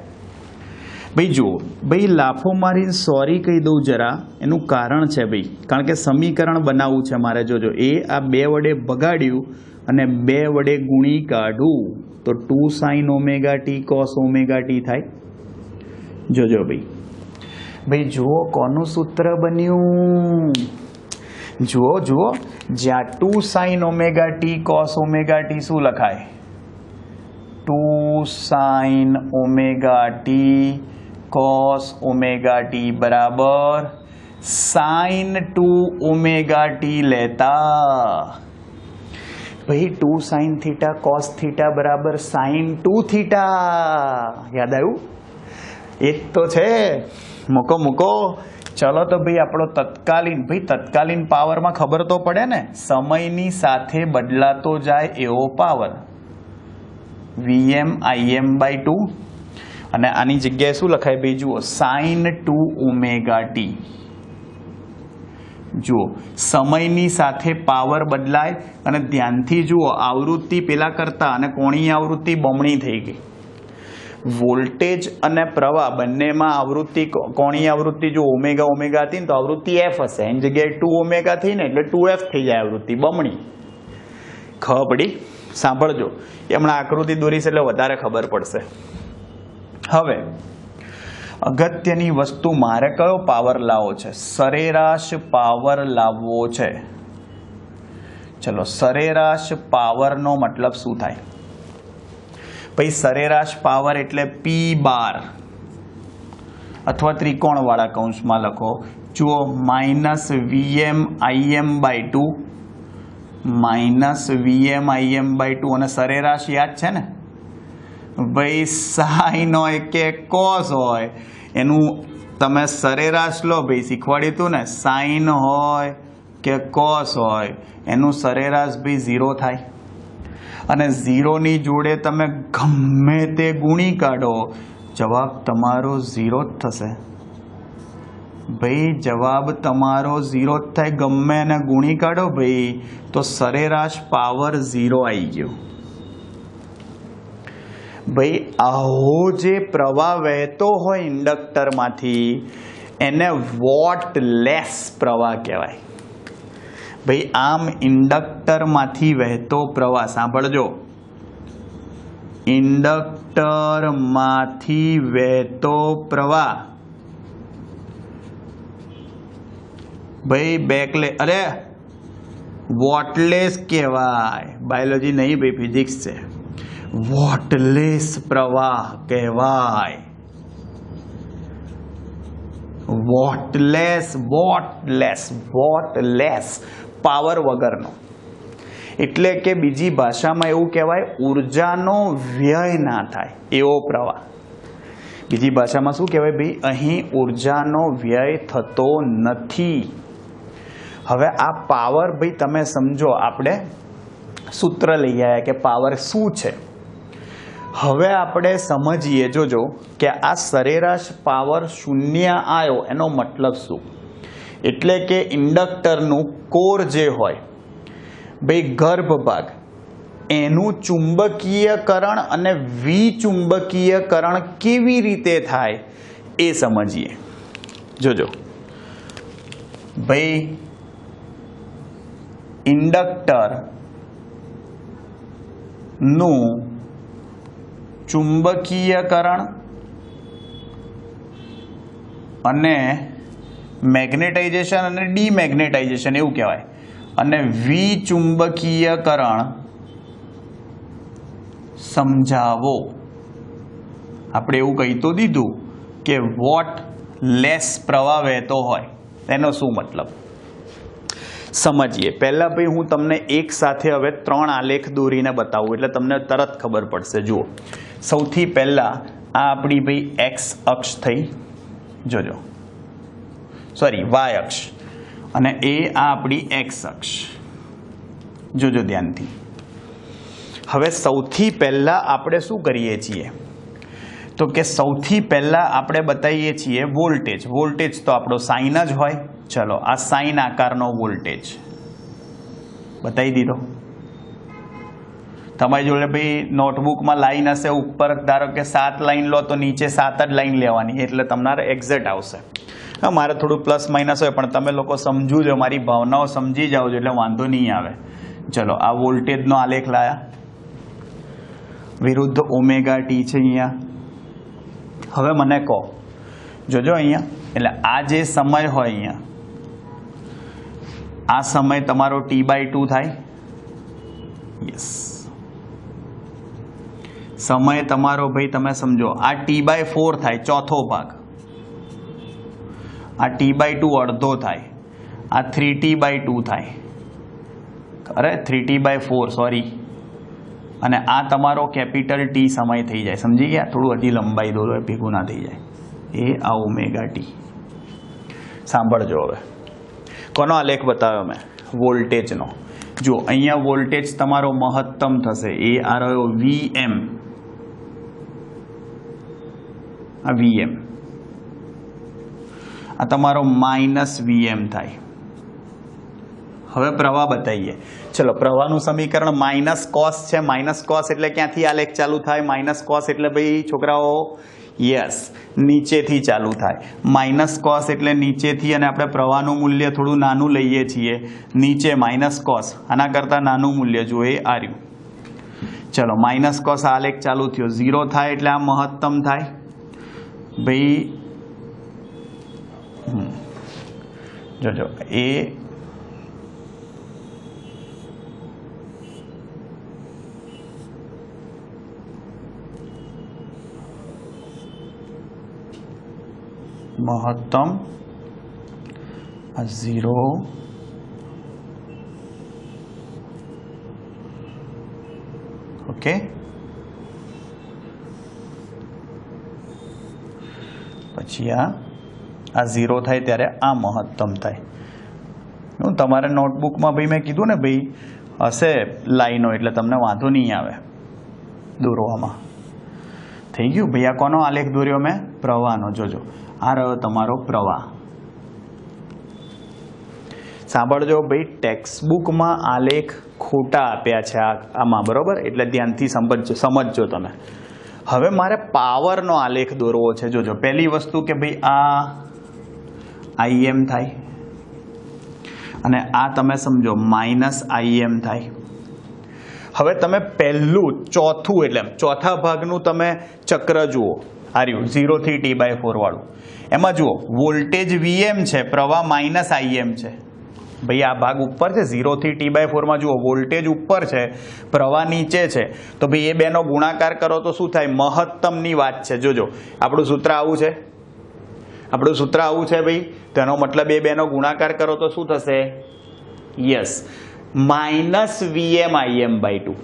ભાઈ? જુઓ ભાઈ, લાફો મારી સોરી કહી દઉં જરા. એનું કારણ છે ભાઈ, કારણ કે સમીકરણ બનાવવું છે મારે. જોજો, એ આ 2 વડે ભગાડ્યું અને 2 વડે ગુણી કાઢું તો 2 sin omega T cos omega T થાય. જોજો ભાઈ, જુઓ કોનું સૂત્ર બન્યું. જુઓ, જ્યાં 2 sin omega T cos omega T શું લખાય? 2 sin omega T cos omega T બરાબર sin 2 ઓમેગા ટી લેતા. ભાઈ 2 sin થીટા cos થીટા બરાબર sin 2 થીટા. યાદ આવ્યું? એ તો છે. મૂકો. ચલો, તો ભાઈ આપણો તત્કાલીન પાવરમાં ખબર તો પડે ને, સમયની સાથે બદલાતો જાય એવો પાવર Vm Im by 2. અને આની જગ્યાએ શું લખાય ભાઈ? જુઓ, sin 2 ઓમેગા ટી. જુઓ, સમયની સાથે પાવર બદલાય અને ધ્યાનથી જુઓ, આવૃત્તિ પેલા કરતા અને કોણીય આવૃત્તિ બમણી થઈ ગઈ. વોલ્ટેજ અને પ્રવાહ બંનેમાં આવૃત્તિ કોણીય આવૃત્તિ જો ઓમેગા ઓમેગા હતી ને તો આવૃત્તિ એફ હશે, એની જગ્યાએ 2 ઓમેગા થઈ ને એટલે 2f થઈ જાય આવૃત્તિ બમણી. ખબર પડી? સાંભળજો, એ હમણાં આકૃતિ દોરીશ એટલે વધારે ખબર પડશે. હવે અગત્યની વસ્તુ, મારે કયો પાવર લાવવો છે? સરેરાશ પાવર લાવવો છે. ચલો, સરેરાશ પાવરનો મતલબ શું થાય? ભાઈ સરેરાશ પાવર એટલે P બાર અથવા ત્રિકોણવાળા કૌંસમાં લખો. જુઓ, માઇનસ Vm/Im/2 માઇનસ Vm/Im/2 અને સરેરાશ યાદ છે ને ભાઈ, સાઈન હોય કે કોસ હોય એનું તમે સરેરાશ લો. ભાઈ શીખવાડ્યું હતું ને, સાઈન હોય કે કોસ હોય એનું સરેરાશ ભાઈ 0 થાય. અને 0ની જોડે તમે ગમે તે ગુણી કાઢો, જવાબ તમારો 0 જ થશે. ભાઈ જવાબ તમારો 0 જ થાય. ગમે એને ગુણી કાઢો ભાઈ તો સરેરાશ પાવર 0 આવી ગયો. ભાઈ આવો જે પ્રવાહ વહેતો હોય ઇન્ડક્ટરમાંથી એને વોટલેસ પ્રવાહ કહેવાય. ભાઈ આમ ઇન્ડક્ટરમાંથી વહેતો પ્રવાહ, સાંભળજો, ઇન્ડક્ટરમાંથી વહેતો પ્રવાહ ભાઈ વોટલેસ કહેવાય. બાયોલોજી નહીં ભાઈ, ફિઝિક્સ છે. વોટલેસ પ્રવાહ કહેવાય. વોટલેસ પાવર વગરનો. એટલે કે બીજી ભાષામાં એવું કહેવાય, ઉર્જાનો વ્યય ના થાય એવો પ્રવાહ. બીજી ભાષામાં શું કહેવાય ભાઈ? અહીં ઉર્જાનો વ્યય થતો નથી. હવે આ પાવર ભાઈ તમે સમજો, આપણે સૂત્ર લઈ આવ્યા કે પાવર શું છે. હવે આપણે સમજીએ, જોજો કે આ સરેરાશ પાવર 0 આવ્યો એનો મતલબ શું? એટલે કે ઇન્ડક્ટરનું કોર જે હોય ભાઈ, ગર્ભ ભાગ, એનું ચુંબકીયકરણ અને વિચુંબકીયકરણ કેવી રીતે થાય એ સમજીએ. જોજો ભાઈ, ઇન્ડક્ટર નું ચુંબકીયકરણ અને મેગ્નેટાઇઝેશન અને ડીમેગ્નેટાઇઝેશન એવું કહેવાય. અને વિચુંબકીયકરણ સમજાવો. આપણે એવું કહી તો દીધું કે વોટલેસ પ્રવાહ વહેતો હોય, એનો શું મતલબ સમજીએ. પહેલા ભાઈ હું તમને એક સાથે હવે 3 આલેખ દોરીને બતાવું એટલે તમને તરત ખબર પડશે. જુઓ, સૌથી પહેલા આ આપણી ભાઈ એક્સ અક્ષ થઈ, જોજો, સોરી વાય અક્ષ, અને એ આ આપણી એક્સ અક્ષ. જોજો ધ્યાનથી. હવે સૌથી પહેલા આપણે શું કરીએ છીએ તો કે સૌથી પહેલા આપણે બતાવીએ છીએ વોલ્ટેજ. વોલ્ટેજ તો આપણો સાઇન જ હોય. ચલો, આ સાઇન આકારનો વોલ્ટેજ બતાવી દીધો. તમારી જોડે ભાઈ નોટબુકમાં લાઈન હશે, ઉપર ધારો કે 7 લાઈન લો તો નીચે 7 જ લાઈન લેવાની, એટલે તમારે એક્ઝેક્ટ આવશે. મારે થોડું પ્લસ માઇનસ હોય પણ તમે લોકો સમજુ જો, મારી ભાવનાઓ સમજી જાઓ છો એટલે વાંધો નહીં આવે. ચલો, આ વોલ્ટેજનો આલેખ લાયા, વિરુદ્ધ ઓમેગા ટી છે અહીંયા. હવે મને કહો, જોજો અહીંયા, એટલે આ જે સમય હોય અહીંયા, આ સમય તમારો T/2 થાય. યસ, સમય તમારો ભાઈ તમે સમજો આ T/4 થાય, ચોથો ભાગ. આ T/2 અડધો થાય, આ 3T/2 થાય. અરે 3T/4 સોરી. અને આ તમારો કેપિટલ ટી સમય થઈ જાય. સમજી ગયા? થોડું હજી લંબાઈ દો, ભેગું ના થઈ જાય. એ આ ઓમેગા ટી. સાંભળજો હવે, કોનો આલેખ બતાવ્યો મેં? વોલ્ટેજનો. જો અહીંયા વોલ્ટેજ તમારો મહત્તમ થશે, એ આ રહ્યો Vm. આ Vm, આ તમારો -Vm થાય. હવે પ્રવાહ બતાવીએ. ચલો પ્રવાહનું સમીકરણ માઇનસ કોસ છે. માઇનસ કોસ એટલે ક્યાંથી આ લેખ ચાલુ થાય? માઇનસ કોસ એટલે ભાઈ છોકરાઓ યસ નીચેથી ચાલુ થાય. માઇનસ કોસ એટલે નીચેથી, અને આપણે પ્રવાહનું મૂલ્ય થોડું નાનું લઈએ છીએ. નીચે માઇનસ કોસ, આના કરતાં નાનું મૂલ્ય જુઓ એ આ રહ્યું. ચલો માઇનસ કોસ આ લેખ ચાલુ થયો, 0 થાય એટલે આ મહત્તમ થાય ભાઈ. જોજો એ મહત્તમ, આ 0 ઓકે. પછી આ 0 થાય ત્યારે આ મહત્તમ થાય. તમારે નોટબુકમાં ભાઈ મેં કીધું ને ભાઈ હશે લાઈનો એટલે તમને વાંધો નહીં આવે દોરવામાં. થઈ ગયું ભાઈ. આ કોનો આલેખ દોર્યો મેં? પ્રવાહનો. જોજો આ રહ્યો તમારો પ્રવાહ. સાંભળજો ભાઈ, ટેક્સ્ટબુકમાં આલેખ ખોટા આપ્યા છે આમાં, બરોબર? એટલે ધ્યાનથી સમજજો તમે. હવે મારે પાવરનો આલેખ દોરવો છે. જોજો પહેલી વસ્તુ કે ભાઈ આ IM થાય અને આ તમે સમજો માઇનસ IM થાય. હવે તમે પહેલું ચોથું એટલે ચોથા ભાગનું તમે ચક્ર જુઓ. આ રહ્યું 0 થી T/4 વાળું. એમાં જુઓ વોલ્ટેજ VM છે, પ્રવાહ માઇનસ IM છે. ભાઈ આ ભાગ ઉપર છે 0 થી T/4 માં જુઓ વોલ્ટેજ ઉપર છે, પ્રવાહ નીચે છે. તો ભાઈ એ બેનો ગુણાકાર કરો તો શું થાય? મહત્તમની વાત છે. જોજો આપણું સૂત્ર આવું છે, ભાઈ. તેનો મતલબ એ બેનો ગુણાકાર કરો તો શું થશે? યસ માઇનસ VM/2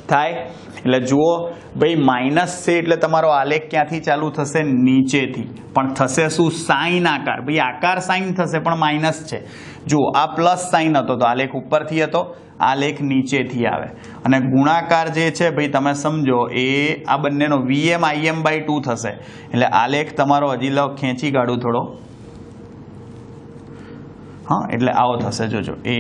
થાય. એટલે જુઓ ભાઈ માઇનસ છે એટલે તમારો આલેખ ક્યાંથી ચાલુ થશે? નીચેથી. પણ થશે શું? સાઈન આકાર. ભાઈ આકાર સાઈન થશે પણ માઇનસ છે. જુઓ આ પ્લસ સાઈન હતો તો આલેખ ઉપરથી હતો, આલેખ નીચેથી આવે. અને ગુણાકાર જે છે ભાઈ તમે સમજો એ આ બંનેનો VM/2 થશે. એટલે આલેખ તમારો હજી લો ખેંચી કાઢું થોડો. હા એટલે આવો થશે. જોજો એ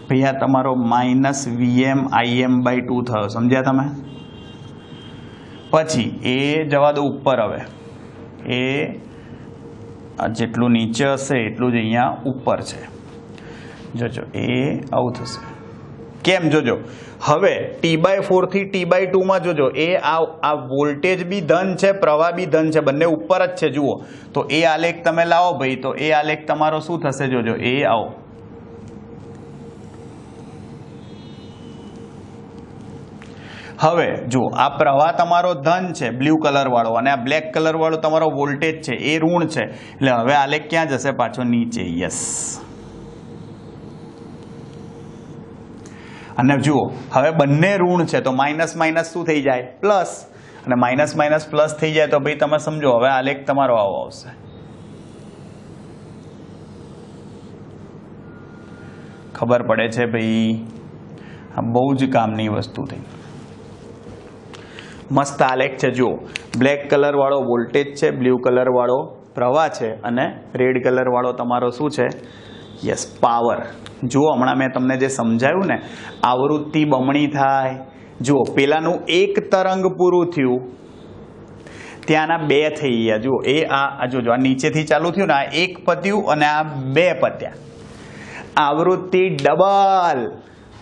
ભાઈ આ તમારો માઇનસ VM/2 થયો. સમજ્યા તમે? પછી એ જવા દો ઉપર. હવે એ જેટલું નીચે હશે એટલું જ અહીંયા ઉપર છે. જોજો એ આવું થશે. કેમ? જોજો હવે T/4 થી T/2 માં જોજો એ આ વોલ્ટેજ બી ધન છે, પ્રવાહ બી ધન છે, બંને ઉપર જ છે. જુઓ તો એ આલેખ તમે લાવો ભાઈ, તો એ આલેખ તમારો શું થશે? જોજો એ આવો. હવે જો આ પ્રવાહ તમારો ધન છે બ્લુ કલર વાળો, અને આ બ્લેક કલર વાળો તમારો વોલ્ટેજ છે એ ઋણ છે. એટલે હવે આલેખ ક્યાં જશે? પાછો નીચે. યસ. અને જુઓ હવે બંને ઋણ છે તો માઇનસ માઇનસ શું થઈ જાય? પ્લસ. અને માઇનસ માઇનસ પ્લસ થઈ જાય તો ભાઈ તમે સમજો હવે આલેખ તમારો આવો આવશે. ખબર પડે છે ભાઈ? આ બહુ જ કામની વસ્તુ થઈ. મસ્ત આલેખ છે. જુઓ બ્લેક કલર વાળો વોલ્ટેજ છે, બ્લુ કલર વાળો પ્રવાહ છે, અને રેડ કલર વાળો તમારો શું છે? Yes power. જુઓ હમણાં મેં તમને જે સમજાવ્યું ને, આવૃત્તિ બમણી થાય. જુઓ પેલાનું એક તરંગ પૂરું થયું, ત્યાંના બે થઈ ગયા. જુઓ એ આ જોજો આ નીચેથી ચાલુ થયું ને, આ એક પત્યું અને આ બે પત્યા. આવૃત્તિ ડબલ.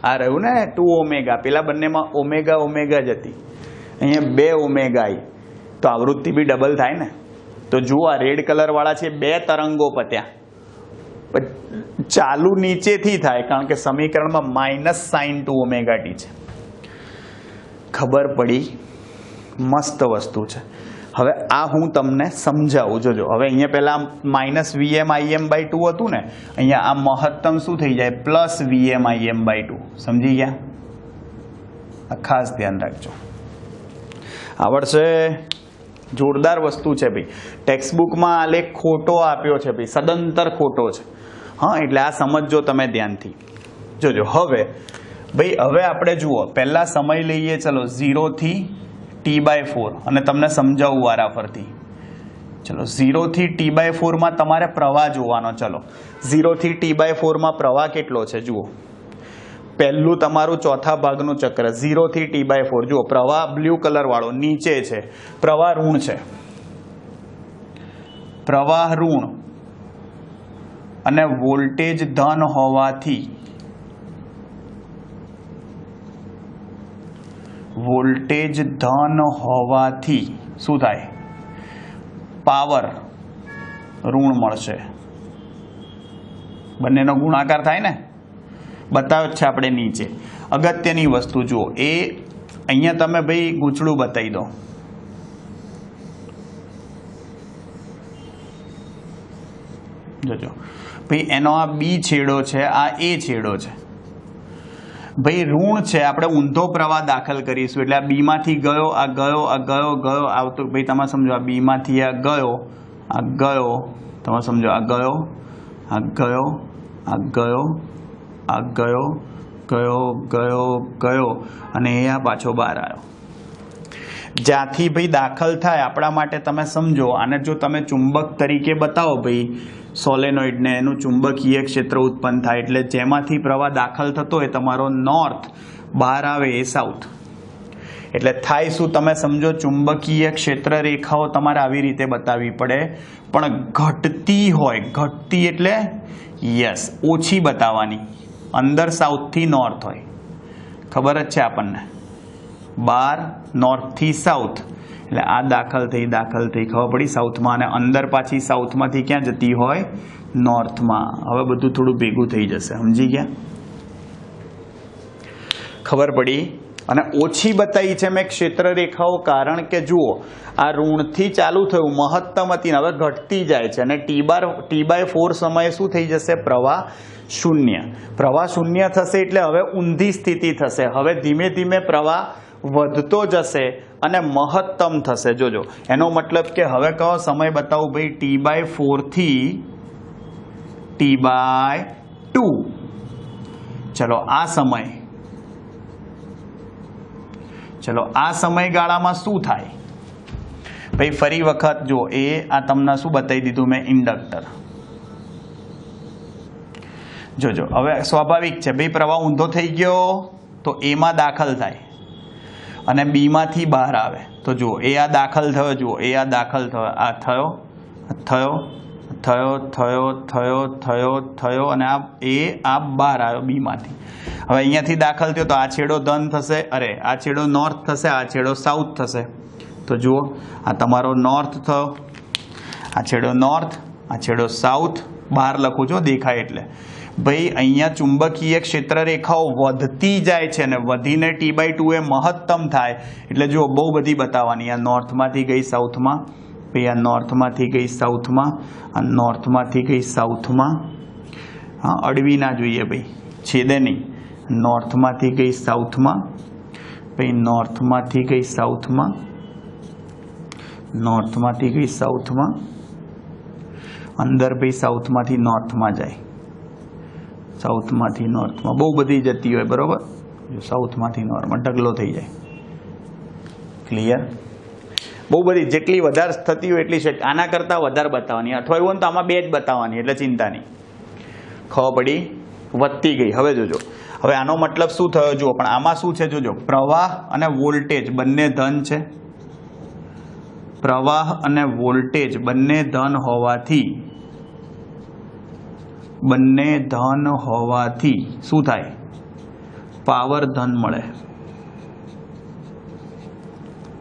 આ રહ્યું ને 2 ઓમેગા. પેલા બંનેમાં ઓમેગા જ હતી, અહીંયા 2 ઓમેગા આવી તો આવૃત્તિ બી ડબલ થાય ને. તો જુઓ આ રેડ કલર વાળા છે, બે તરંગો પત્યા. ચાલુ નીચેથી થાય કારણ કે સમીકરણમાં -sin2 ઓમેગા ટી છે. ખબર પડી? મસ્ત વસ્તુ છે. હવે આ હું તમને સમજાવું. જોજો હવે અહીંયા પહેલા -VM/2 હતું ને, અહીંયા આ મહત્તમ શું થઈ જાય? +VM/2. સમજી ગયા? આ ખાસ ધ્યાન રાખજો. આવડશે? જોરદાર વસ્તુ છે ભાઈ. ટેક્સ્ટબુકમાં આલેખ ખોટો આપ્યો છે ભાઈ, સદંતર ખોટો છે. હા એટલે આ સમજજો તમે ધ્યાનથી. જોજો હવે ભાઈ હવે આપણે જુઓ પહેલા સમય લઈએ, ચલો 0 થી T/4 અને તમને સમજાવું વારાફરતી. ચલો 0 થી T/4 માં તમારે પ્રવાહ જોવાનો. ચલો 0 થી T/4 માં પ્રવાહ કેટલો છે જુઓ. પહેલું તમારું ચોથા ભાગનું ચક્ર 0 થી T/4 જુઓ, પ્રવાહ બ્લુ કલર વાળો નીચે છે, પ્રવાહ ઋણ છે, પ્રવાહ ઋણ અને વોલ્ટેજ ધન હોવાથી શું થાય? પાવર ઋણ મળશે. બંનેનો ગુણાકાર થાય ને, બતાવ્યો છે આપણે નીચે. અગત્યની વસ્તુ જુઓ, એ અહીંયા તમે ભાઈ ગૂંચળું બતાવી દો. જોજો ભાઈ, એનો આ બી છેડો છે, આ એ છેડો છે. ભાઈ ઋણ છે, આપણે ઊંધો પ્રવાહ દાખલ કરીશું એટલે આ બી માંથી ગયો, આ ગયો, આ ગયો, ગયો આવતો. ભાઈ તમે સમજો, આ બી માંથી આ ગયો, આ ગયો, તમે સમજો, આ ગયો, આ ગયો, આ ગયો, આ ગયો, ગયો, ગયો, ગયો અને એ આ પાછો બહાર આવ્યો. જ્યાંથી ભાઈ દાખલ થાય આપણા માટે તમે સમજો, આને જો તમે ચુંબક તરીકે બતાવો ભાઈ સોલેનોઇડને, એનું ચુંબકીય ક્ષેત્ર ઉત્પન્ન થાય. એટલે જેમાંથી પ્રવાહ દાખલ થતો હોય તમારો નોર્થ, બહાર આવે એ સાઉથ. એટલે થાય શું તમે સમજો, ચુંબકીય ક્ષેત્ર રેખાઓ તમારે આવી રીતે બતાવવી પડે, પણ ઘટતી હોય. ઘટતી એટલે યસ, ઓછી બતાવવાની. અંદર સાઉથથી નોર્થ હોય, ખબર જ છે આપણને. બહાર નોર્થથી સાઉથ એટલે આ દાખલ થઈ ખબર પડી સાઉથમાં, અને અંદર પાછી સાઉથમાંથી ક્યાં જતી હોય? નોર્થમાં. હવે બધું થોડું ભેગું થઈ જશે, સમજી ગયા? ખબર પડી? અને ઓછી બતાવી છે મેં ક્ષેત્ર રેખાઓ, કારણ કે જુઓ આ ઋણથી ચાલુ થયું, મહત્તમ હતી, હવે ઘટતી જાય છે અને T/4 સમયે શું થઈ જશે? પ્રવાહ શૂન્ય. પ્રવાહ શૂન્ય થશે એટલે હવે ઊંધી સ્થિતિ થશે. હવે ધીમે ધીમે પ્રવાહ વધતો જશે અને મહત્તમ થશે. જોજો, એનો મતલબ કે હવે કયો સમય બતાવું ભાઈ? T/4 થી T/2. ચલો આ સમયગાળામાં શું થાય ભાઈ? ફરી વખત જો, એ આ તમને શું બતાવી દીધું મેં? ઇન્ડક્ટર. જોજો, હવે સ્વાભાવિક છે ભાઈ, પ્રવાહ ઊંધો થઈ ગયો તો એમાં દાખલ થાય અને બી માંથી બહાર આવે. તો જુઓ, એ આ દાખલ થયો, જુઓ એ આ દાખલ થયો, આ થયો, થયો, થયો, થયો, થયો, થયો, થયો અને આ બહાર આવ્યો બી માંથી. હવે અહીંયાથી દાખલ થયો તો આ છેડો ધન થશે, અરે આ છેડો નોર્થ થશે, આ છેડો સાઉથ થશે. તો જુઓ, આ તમારો નોર્થ થયો, આ છેડો નોર્થ, આ છેડો સાઉથ. બહાર લખું છું દેખાય એટલે. ભાઈ અહીંયા ચુંબકીય ક્ષેત્ર રેખાઓ વધતી જાય છે અને વધીને T/2 એ મહત્તમ થાય. એટલે જુઓ, બહુ બધી બતાવવાની. આ નોર્થમાંથી ગઈ સાઉથમાં, ભાઈ આ નોર્થમાંથી ગઈ સાઉથમાં, આ નોર્થમાંથી ગઈ સાઉથમાં. હા, અડવી ના જોઈએ ભાઈ, છેદે નહીં. નોર્થમાંથી ગઈ સાઉથમાં, ભાઈ નોર્થમાંથી ગઈ સાઉથમાં, નોર્થમાંથી ગઈ સાઉથમાં, અંદર ભાઈ સાઉથમાંથી નોર્થમાં જાય, સાઉથમાંથી નોર્થમાં. બહુ બધી જતી હોય, બરોબર? સાઉથમાંથી નોર્થમાં ઢગલો થઈ જાય. ક્લિયર? બહુ બધી, જેટલી વધારે થતી હોય એટલી આના કરતાં વધારે બતાવવાની, અથવા એવું ને તો આમાં 2 જ બતાવવાની, એટલે ચિંતા નહીં. ખબર પડી? વધતી ગઈ. હવે જોજો, હવે આનો મતલબ શું થયો જુઓ. પણ આમાં શું છે જોજો, પ્રવાહ અને વોલ્ટેજ બંને ધન છે. પ્રવાહ અને વોલ્ટેજ બંને ધન હોવાથી શું થાય? પાવર ધન મળે.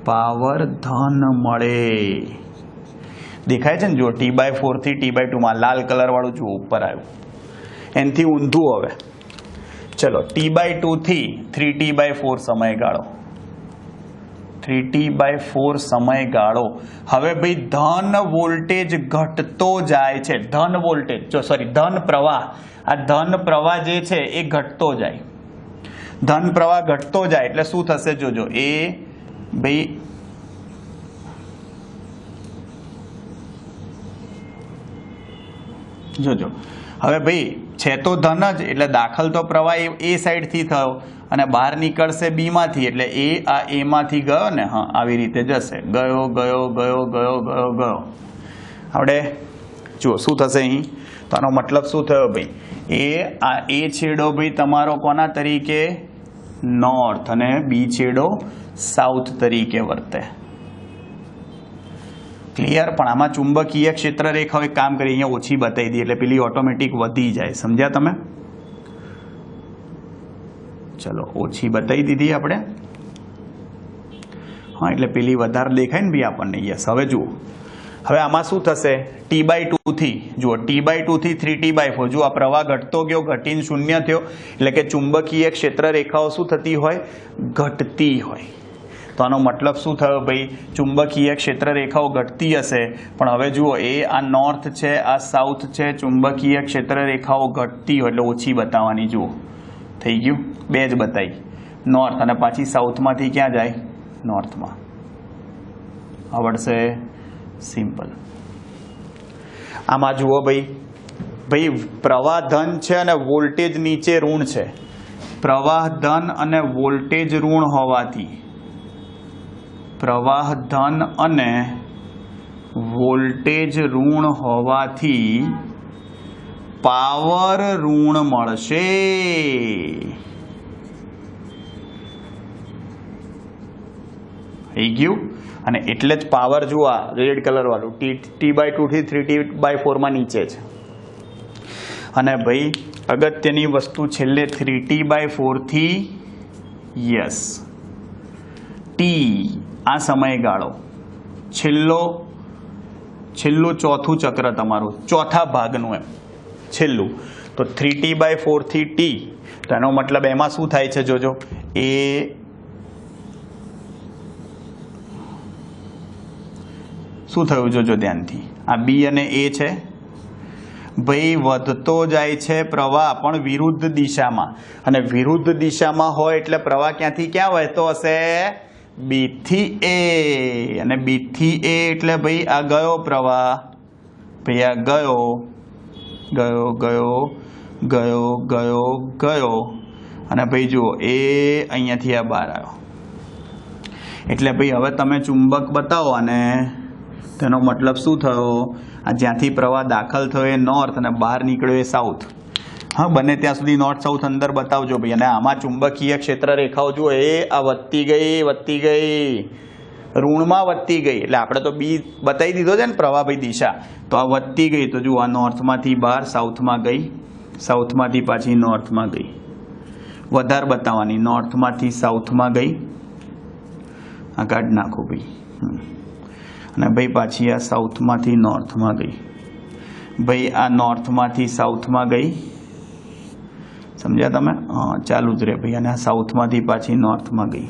પાવર ધન મળે. દેખાય છે ને? જો T/4 થી T/2 માં લાલ કલર વાળું જુઓ ઉપર આવ્યું. એનાથી ઊંધું હવે ચલો T/2 થી 3T/4 સમયગાળો. 3T/4 સમયગાળો. હવે ભાઈ ધન વોલ્ટેજ ઘટતો જાય છે. ધન વોલ્ટેજ, ધન પ્રવાહ. આ ધન પ્રવાહ જે છે એ ઘટતો જાય. ધન પ્રવાહ ઘટતો જાય એટલે શું થશે જોજો. એ ભાઈ જોજો, હવે ભાઈ છે તો ધન જ, એટલે દાખલ તો પ્રવાહ એ સાઈડથી થયો અને બહાર નીકળશે બી માંથી એટલે એ આ એ માંથી ગયો ને, હા આવી રીતે જશે, ગયો ગયો ગયો ગયો ગયો ગયો. આપણે જુઓ શું થશે અહીં, તો આનો મતલબ શું થયો ભાઈ, એ છેડો ભાઈ તમારો કોના તરીકે, નોર્થ, અને બી છેડો સાઉથ તરીકે વર્તે. ક્લિયર? પણ આમાં ચુંબકીય ક્ષેત્ર રેખાઓ એક કામ કરી અહીંયા ઓછી બતાવી દી એટલે પેલી ઓટોમેટિક વધી જાય. સમજ્યા તમે? ચલો ઓછી બતાવી દીધી આપણે. હા એટલે પેલી વધારે દેખાય ને ભાઈ આપણને. યસ. હવે જુઓ, હવે આમાં શું થશે, T/2 થી જુઓ, T/2 થી 3T/4. જુઓ આ પ્રવાહ ઘટતો ગયો, ઘટીને શૂન્ય થયો એટલે કે ચુંબકીય ક્ષેત્ર રેખાઓ શું થતી હોય, ઘટતી હોય. તો આનો મતલબ શું થયો ભાઈ, ચુંબકીય ક્ષેત્ર રેખાઓ ઘટતી હશે. પણ હવે જુઓ, એ આ નોર્થ છે, આ સાઉથ છે, ચુંબકીય ક્ષેત્ર રેખાઓ ઘટતી હોય એટલે ઓછી બતાવવાની. જુઓ થઈ ગયું, બે જ બતાવી, નોર્થ અને પાછી સાઉથમાંથી ક્યાં જાય, નોર્થમાં. આવડશે? સિમ્પલ. આમાં જુઓ ભાઈ પ્રવાહ ધન છે અને વોલ્ટેજ નીચે ઋણ છે. પ્રવાહ ધન અને વોલ્ટેજ ઋણ હોવાથી, પ્રવાહ ધન અને વોલ્ટેજ ઋણ હોવાથી પાવર ઋણ મળશે. થઈ ગયું? અને એટલે જ પાવર જુઓ આ રેડ કલર વાળું T/2 થી 3T/4 માં નીચે છે. અને ભાઈ અગત્યની વસ્તુ છેલ્લે 3T/4 થી, યસ, T આ સમયગાળો, છેલ્લું ચોથું ચક્ર તમારું, ચોથા ભાગનું એમ છેલ્લું. તો 3T/4 થી T, તો એનો મતલબ એમાં શું થાય છે જોજો, એ શું થયું જોજો ધ્યાનથી, આ બી અને એ છે ભાઈ, વધતો જાય છે પ્રવાહ પણ વિરુદ્ધ દિશામાં. અને વિરુદ્ધ દિશામાં હોય એટલે પ્રવાહ ક્યાંથી ક્યાં વહેતો હશે, બી થી એ. અને બી થી એ એટલે ભાઈ આ ગયો પ્રવાહ, ભાઈ આ ગયો ગયો ગયો ગયો ગયો ગયો, અને ભાઈ જુઓ એ અહીંયાથી આ બહાર આવ્યો. એટલે ભાઈ હવે તમે ચુંબક બતાવો અને તેનો મતલબ શું થયો, આ જ્યાંથી પ્રવાહ દાખલ થયો એ નોર્થ અને બહાર નીકળ્યો એ સાઉથ. હા, બને ત્યાં સુધી નોર્થ સાઉથ અંદર બતાવજો ભાઈ. અને આમાં ચુંબકીય ક્ષેત્ર રેખાઓ જુઓ, એ આ વધતી ગઈ, ઋણમાં વધતી ગઈ. એટલે આપણે તો બી બતાવી દીધો છે ને પ્રવાહ ભાઈ દિશા, તો આ વધતી ગઈ. તો જુઓ આ નોર્થમાંથી બહાર સાઉથમાં ગઈ, સાઉથમાંથી પાછી નોર્થમાં ગઈ. વધારે બતાવવાની, નોર્થમાંથી સાઉથમાં ગઈ, આ કાઢ નાખો ભાઈ. અને ભાઈ પાછી આ સાઉથમાંથી નોર્થમાં ગઈ, ભાઈ આ નોર્થમાંથી સાઉથમાં ગઈ. સમજ્યા તમે? હા, ચાલુ જ રહે ભાઈ. અને આ સાઉથમાંથી પાછી નોર્થમાં ગઈ.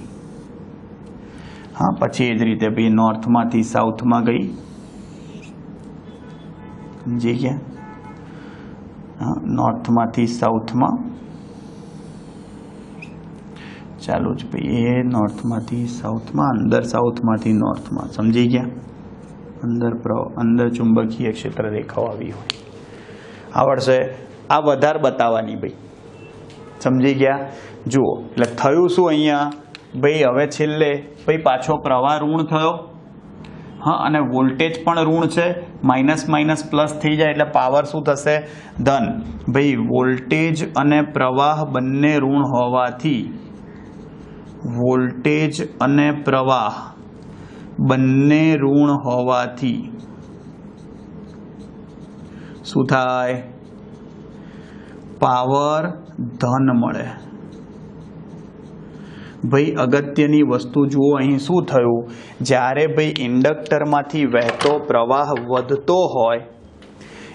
હા, પછી એ જ રીતે ભાઈ નોર્થમાંથી સાઉથમાં ગઈ. સમજી ગયા? હા, નોર્થમાંથી સાઉથમાં ચાલુ જ ભાઈ, એ નોર્થમાંથી સાઉથમાં, અંદર સાઉથમાંથી નોર્થમાં. સમજી ગયા? અંદર ચુંબકીય ક્ષેત્ર રેખાઓ આવી હોય. આવડશે? આ વધારે બતાવવાની ભાઈ. સમજી ગયા? જુઓ એટલે થયું શું અહીંયા ભાઈ, હવે છેલ્લે ભાઈ પાછો પ્રવાહ ઋણ થયો. હા, અને વોલ્ટેજ પણ ઋણ છે, માઇનસ માઇનસ પ્લસ થઈ જાય એટલે પાવર શું થશે, ધન. ભાઈ વોલ્ટેજ અને પ્રવાહ બંને ઋણ હોવાથી, વોલ્ટેજ અને પ્રવાહ બંને ઋણ હોવાથી શું થાય, પાવર ધન મળે. ભાઈ અગત્યની વસ્તુ જુઓ, અહીં શું થયું, જ્યારે ભાઈ ઇન્ડક્ટરમાંથી વહેતો પ્રવાહ વધતો હોય,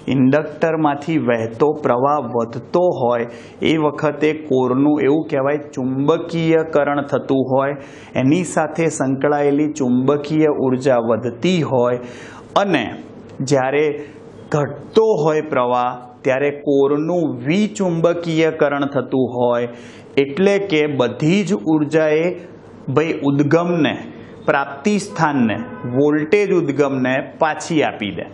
ઇન્ડક્ટરમાંથી વહેતો પ્રવાહ વધતો હોય એ વખતે કોરનું એવું કહેવાય ચુંબકીયકરણ થતું હોય, એની સાથે સંકળાયેલી ચુંબકીય ઉર્જા વધતી હોય. અને જ્યારે ઘટતો હોય પ્રવાહ ત્યારે કોરનું વિચુંબકીયકરણ થતું હોય. એટલે કે બધી જ ઉર્જાએ ભાઈ ઉદ્ગમને, પ્રાપ્તિ સ્થાનને, વોલ્ટેજ ઉદ્ગમને પાછી આપી દે.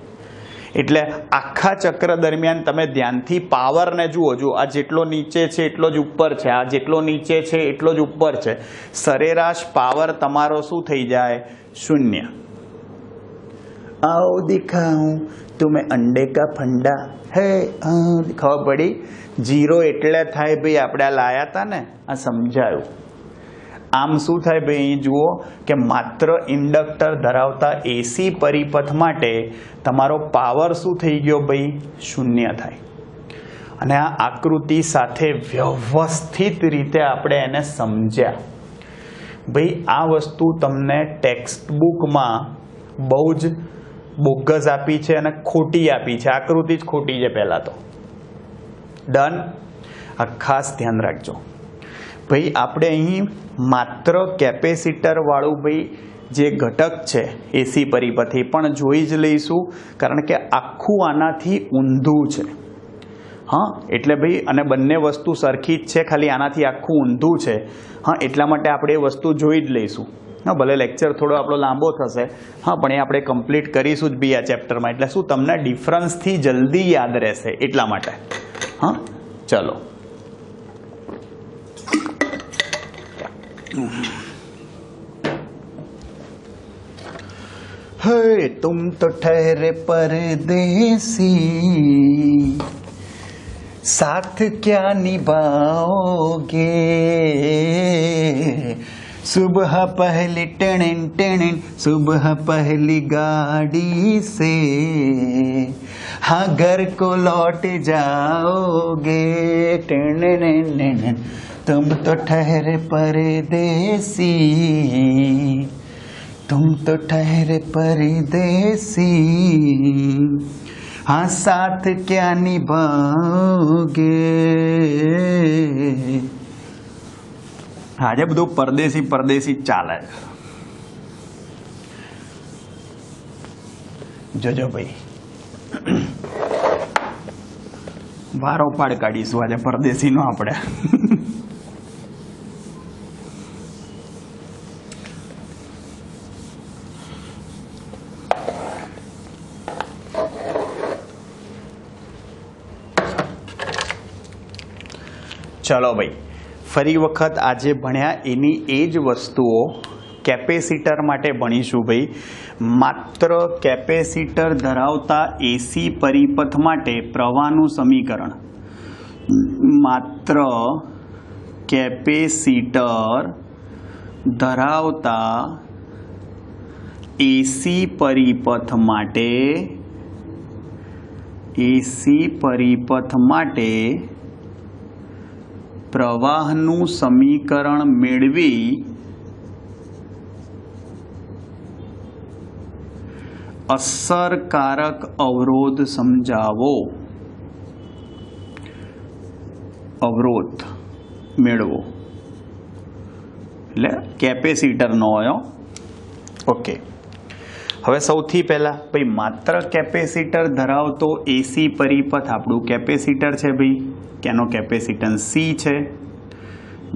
એટલે આખા ચક્ર દરમિયાન તમે ધ્યાનથી પાવરને જુઓ. જો આ જેટલો નીચે છે એટલો જ ઉપર છે, આ જેટલો નીચે છે એટલો જ ઉપર છે. સરેરાશ પાવર તમારો શું થઈ જાય? શૂન્ય. आओ दिखाऊं तुम्हें अंडे का फंडा है. ખબર પડી? જીરો એટલે થાય ભાઈ આપણે આ લાયા હતા ને, આ સમજાયું. આમ શું થાય ભાઈ? અહીં જુઓ કે માત્ર ઇન્ડક્ટર ધરાવતા એસી પરિપથ માટે તમારો પાવર શું થઈ ગયો ભાઈ? શૂન્ય થાય. અને આ આકૃતિ સાથે વ્યવસ્થિત રીતે આપણે એને સમજ્યા. ભાઈ આ વસ્તુ તમને ટેક્સ્ટ બુકમાં બહુ જ બોગસ આપી છે અને ખોટી આપી છે. આકૃતિ જ ખોટી છે પહેલાં તો. ડન? આ ખાસ ધ્યાન રાખજો ભાઈ. આપણે અહીં માત્ર કેપેસિટર વાળું ભાઈ જે ઘટક છે એસી પરિપથ એ પણ જોઈ જ લઈશું, કારણ કે આખું આનાથી ઊંધું છે. હા, એટલે ભાઈ અને બંને વસ્તુ સરખી જ છે, ખાલી આનાથી આખું ઊંધું છે. હા, એટલા માટે આપણે એ વસ્તુ જોઈ જ લઈશું. હા, ભલે લેક્ચર થોડો આપણો લાંબો થશે, હા, પણ એ આપણે કમ્પ્લીટ કરીશું જ બી આ ચેપ્ટરમાં. એટલે શું તમને ડિફરન્સથી જલ્દી યાદ રહેશે એટલા માટે. હા, ચલો. हे तुम तो ठहरे परदेसी, साथ क्या निभाओगे. सुबह पहली टेनिन टेनिन, सुबह पहली गाड़ी से हाँ घर को लौट जाओगे. टेनिन तुम तो ठहरे परदेसी, तुम तो ठहरे परदेसी, हाँ साथ क्या निभाओगे. આજે બધું પરદેશી પરદેશી ચાલે છે. જોજો ભાઈ, વારો પાડ કાઢીશું આજે પરદેશીનો આપણે. ચલો ભાઈ, ફરી વખત આજે ભણ્યા એની એ જ વસ્તુઓ કેપેસિટર માટે ભણીશું ભાઈ. માત્ર કેપેસિટર ધરાવતા એસી પરિપથ માટે પ્રવાહનું સમીકરણ, માત્ર કેપેસિટર ધરાવતા એસી પરિપથ માટે પ્રવાહનું સમીકરણ મેળવી અસરકારક અવરોધ સમજાવો. અવરોધ મેળવો એટલે કેપેસિટરનો હોય. ઓકે, હવે સૌથી પહેલા ભાઈ માત્ર કેપેસિટર ધરાવતો એસી પરિપથ આપણું કેપેસિટર છે ભાઈ. કેનો કેપેસિટન્સ સી છે.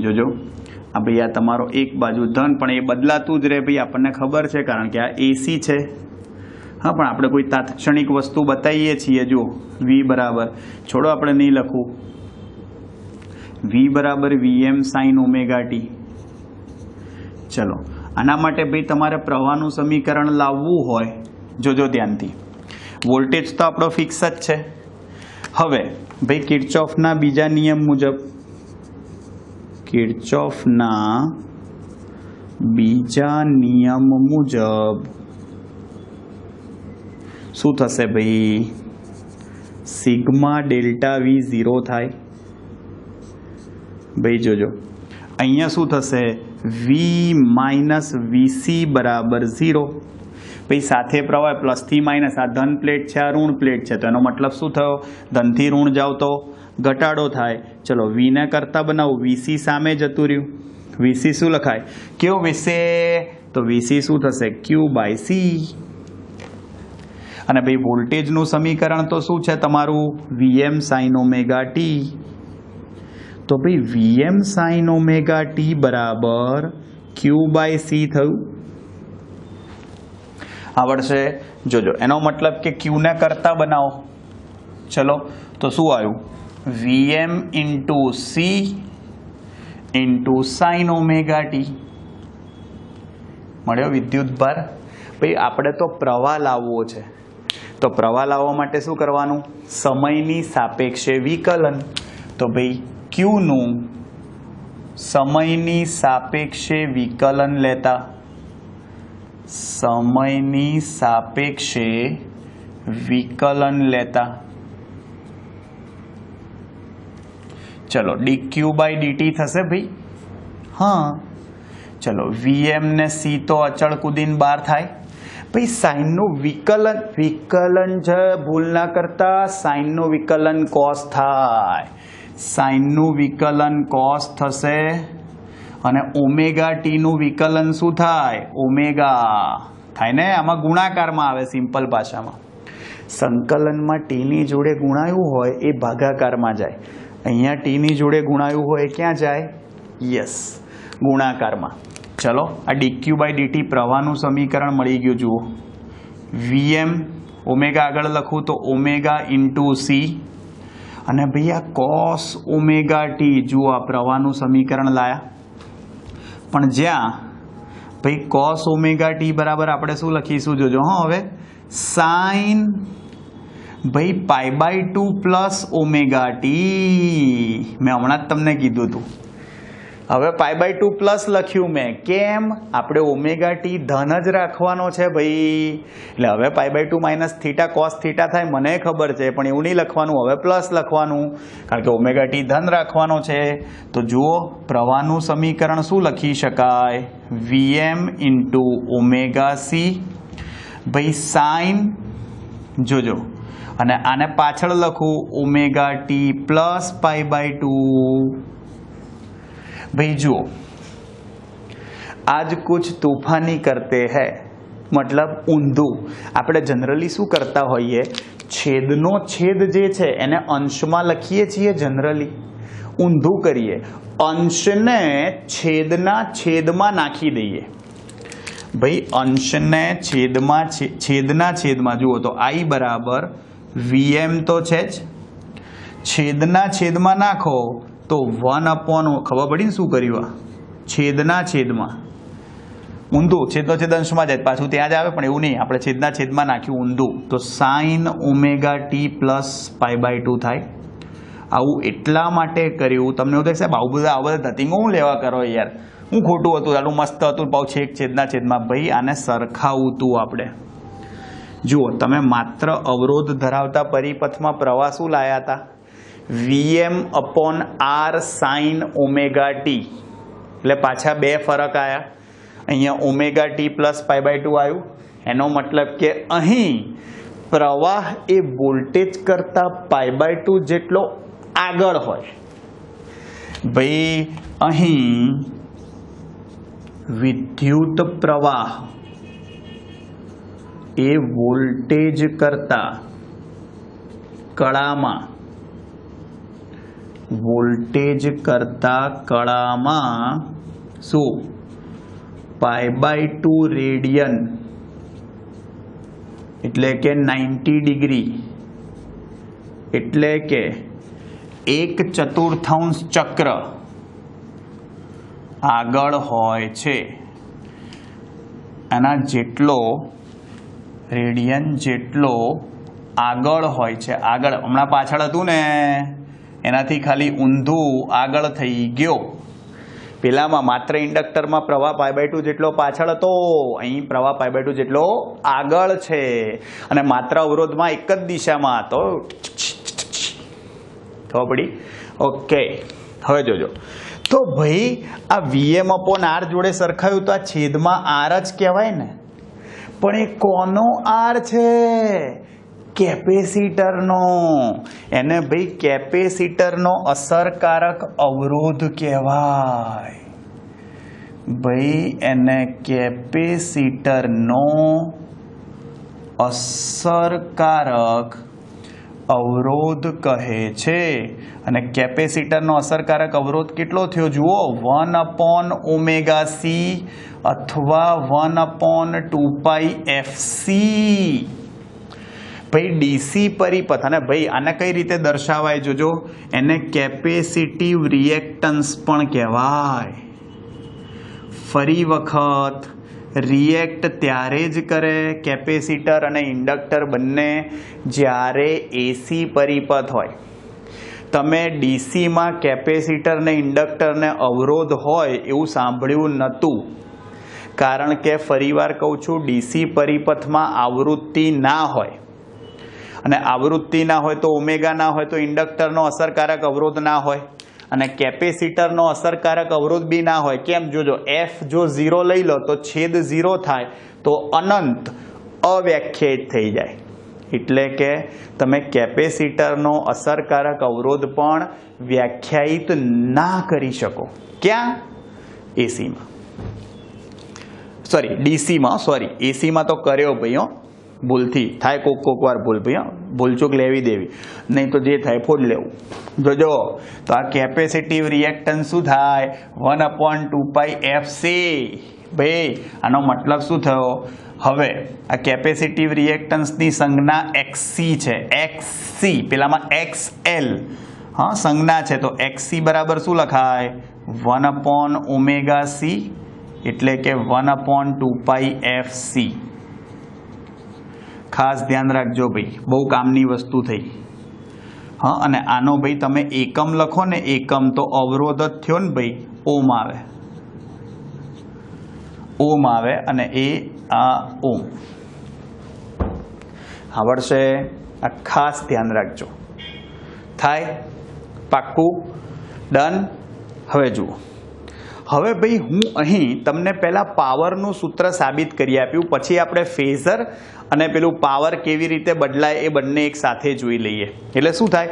જોજો આ ભાઈ આ તમારો એક બાજુ ધન, પણ એ બદલાતું જ રહે ભાઈ, આપણને ખબર છે કારણ કે આ એસી છે. હા, પણ આપણે કોઈ તાત્ક્ષણિક વસ્તુ બતાવીએ છીએ. જુઓ વી બરાબર, છોડો આપણે નહીં લખવું, વી બરાબર વીએમ સાઇન ઓમેગા ટી. ચલો આના માટે ભાઈ તમારે પ્રવાહનું સમીકરણ લાવવું હોય, જોજો ધ્યાનથી. વોલ્ટેજ તો આપણો ફિક્સ જ છે. હવે ભાઈ કિર્ચોફના બીજા નિયમ મુજબ, કિર્ચોફના બીજા નિયમ મુજબ શું થશે ભાઈ? સિગ્મા ડેલ્ટા વી 0 થાય. ભાઈ જોજો અહીંયા શું થશે? વી માઇનસ વીસી બરાબર 0. ભાઈ સાથે પ્રવાહ પ્લસથી માઇનસ, આ ધન પ્લેટ છે, આ ઋણ પ્લેટ છે, તો એનો મતલબ શું થયો? ધનથી ઋણ જાવ તો ઘટાડો થાય. ચલો વીને કરતા બનાવું, વીસી સામે જતું રહ્યું. વીસી શું લખાય? કયો વિશે? તો વીસી શું થશે? ક્યુ બાય સી. અને ભાઈ વોલ્ટેજનું સમીકરણ તો શું છે તમારું? VM sine omega t. તો ભાઈ વીએમ સાઇન ઓમેગા ટી બરાબર ક્યુ બાય સી થયું. આવડશે? જોજો, એનો મતલબ કે ક્યુ ને કરતા બનાવો. ચલો તો શું આવ્યું? Vm into C into sign omega T મળ્યો વિદ્યુત ભાર. ભાઈ આપણે તો પ્રવાહ લાવવો છે, તો પ્રવાહ લાવવા માટે શું કરવાનું? સમયની સાપેક્ષે વિકલન. તો ભાઈ ક્યુનું સમયની સાપેક્ષે વિકલન લેતા, સમયની સાપેક્ષે વિકલન લેતા, ચલો dq બાય dt થશે ભાઈ. હા ચલો, Vm ને C તો અચળ કુદીને બહાર થાય. ભાઈ સાઇનનું વિકલન છે, ભૂલ ના કરતા. સાઇનનું વિકલન કોસ થાય, સાઇનનું વિકલન કોસ થશે અને ઓમેગા ટી નું વિકલન શું થાય? ઓમેગા થાય ને. આમાં ગુણાકારમાં આવે, સિમ્પલ ભાષામાં. સંકલનમાં ટી ની જોડે ગુણાયું હોય એ ભાગાકારમાં જાય. અહીંયા ટી ની જોડે ગુણાયું હોય ક્યાં જાય? યસ, ગુણાકારમાં. ચલો, આ dq બાય dt પ્રવાહનું સમીકરણ મળી ગયું. જુઓ, Vm ઓમેગા આગળ લખું તો ઓમેગા ઇન્ટુ સી, અને ભાઈ આ કોસ ઓમેગા ટી, જુઓ આ પ્રવાહનું સમીકરણ લાયા. પણ જ્યાં ભાઈ કોસ ઓમેગા ટી બરાબર આપણે શું લખીશું? જોજો હા, હવે સાઇન ભાઈ pi by 2 plus omega T. મેં હમણાં જ તમને કીધું હતું. હવે પાઈ બાય 2 પ્લસ લખ્યું મેં. કેમ? આપણે ઓમેગા ટી ધન જ રાખવાનો છે ભાઈ. એટલે હવે pi by 2 minus theta cos theta થાય, મને ખબર છે, પણ એવું નહીં લખવાનું, હવે પ્લસ લખવાનું, કારણ કે ઓમેગા ટી ધન રાખવાનો છે. તો જુઓ, પ્રવાહનું સમીકરણ શું લખી શકાય? Vm ઇન્ટુ ઓમેગા સી ભાઈ સાઇન, જોજો, અને આને પાછળ લખું omega T plus pi by 2. भाई जुओ, आज कुछ तूफानी करते हैं, मतलब ऊंधू. આપણે જનરલી શું કરતા હોઈએ? છેદનો છેદ જે છે એને અંશમાં લખીએ છીએ જનરલી. ઊંધું કરીએ, અંશને છેદના છેદમાં નાખી દઈએ. ભાઈ અંશને છેદના છેદમાં જુઓ તો I બરાબર Vm તો છે જ, છેદના છેદમાં નાખો તો 1/, ખબર પડી ને શું કર્યું? છેદના છેદમાં ઊંધું, છેદનો છેદ અંશમાં જાય, પાછું ત્યાં જ આવે, પણ એવું નહીં, આપણે છેદના છેદમાં નાખ્યું ઊંધું, તો sine omega T plus pi by 2 થાય. આવું એટલા માટે કર્યું, તમને એવું થાય સાહેબ આવું બધા ધતિંગો હું લેવા કરો યાર, હું ખોટું હતું, આટલું મસ્ત હતું, પાછું છેક છેદના છેદમાં. ભાઈ આને સરખાવું હતું આપણે. જુઓ, તમે માત્ર અવરોધ ધરાવતા પરિપથમાં પ્રવાહ શું લાયા હતા? Vm upon R sine omega T. એટલે પાછા બે ફરક આવ્યા. અહીંયા omega T plus pi by 2 આવ્યું. એનો મતલબ કે અહીં પ્રવાહ એ વોલ્ટેજ કરતા પાઈ બાય 2 જેટલો આગળ હોય. ભાઈ અહીં વિદ્યુત પ્રવાહ એ વોલ્ટેજ કરતા કળામાં, વોલ્ટેજ કરતા કળામાં શું? પાઈ બાય 2 રેડિયન, એટલે કે 90 ડિગ્રી, એટલે કે 1/4 ચક્ર આગળ હોય છે. આના જેટલો રેડિયન જેટલો આગળ હોય છે. આગળ હમણાં પાછળ હતું ને, એનાથી ખાલી ઊંધું આગળ થઈ ગયો. પેલામાં માત્ર ઇન્ડક્ટરમાં પ્રવાહ પાઈ બાય 2 જેટલો પાછળ હતો, અહીં પ્રવાહ પાઈ બાય 2 જેટલો આગળ છે, અને માત્ર અવરોધમાં એક જ દિશામાં હતો. ખબર પડી? ઓકે, હવે જોજો. તો ભાઈ આ Vm અપોન R જોડે સરખાયું તો આ છેદમાં R જ કહેવાય ને, પણ એ કોનો R છે? કેપેસિટરનો. એને ભાઈ કેપેસિટરનો અસરકારક અવરોધ કહેવાય. ભાઈ એને કેપેસિટરનો અસરકારક અવરોધ કહે છે અને કેપેસિટરનો અસરકારક અવરોધ કેટલો થયો જુઓ 1/ωc અથવા 1/2πfc ભાઈ ડીસી પરિપથ અને ભાઈ આને કઈ રીતે દર્શાવાય જોજો એને કેપેસિટિવ રિએક્ટન્સ પણ કહેવાય ફરી વખત રિએક્ટ ત્યારે જ કરે કેપેસિટર અને ઇન્ડક્ટર બંને જ્યારે એસી પરિપથ હોય તમે ડીસીમાં કેપેસિટર અને ઇન્ડક્ટરને અવરોધ હોય એવું સાંભળ્યું નહોતું કારણ કે ફરીવાર કહું છું ડીસી પરિપથમાં આવૃત્તિ ના હોય અને આવૃત્તિ ના હોય તો ઓમેગા ના હોય તો ઇન્ડક્ટરનો અસરકારક અવરોધ ના હોય અને કેપેસિટરનો અસરકારક અવરોધ બી ના હોય કેમ જોજો એફ જો 0 લઈ લો તો છેદ 0 થાય તો અનંત અવ્યાખ્યાયિત થઈ જાય એટલે કે તમે કેપેસિટરનો અસરકારક અવરોધ પણ વ્યાખ્યાયિત ના કરી શકો ક્યાં એસીમાં સોરી ડીસીમાં સોરી એસીમાં તો કર્યો ભાઈઓ ભૂલથી થાય કોક વાર ભૂલ ભાઈ ભૂલચૂક લેવી દેવી નહીં તો જે થાય ફોડ લેવું જોજો તો આ કેપેસિટિવ રિએક્ટન્સ શું થાય 1/2πfc ભાઈ આનો મતલબ શું થયો હવે આ કેપેસિટિવ રિએક્ટન્સની સંજ્ઞા xc છે xc પેલામાં xl હા સંજ્ઞા છે તો xc બરાબર શું લખાય 1/ωc એટલે કે 1/2πfc ખાસ ધ્યાન રાખજો ભાઈ બહુ કામની વસ્તુ થઈ હા અને આનો ભાઈ તમે એકમ લખો ને એકમ તો અવરોધ જ થયો ને ભાઈ ઓમ આવે અને એ આ ઓમ આવડશે આ ખાસ ધ્યાન રાખજો થાય પાક્કું ડન હવે જુઓ હવે ભાઈ હું અહીં તમને પહેલા પાવરનું સૂત્ર સાબિત કરી આપ્યું પછી આપણે ફેઝર અને પેલું પાવર કેવી રીતે બદલાય એ બંને એક સાથે જોઈ લઈએ એટલે શું થાય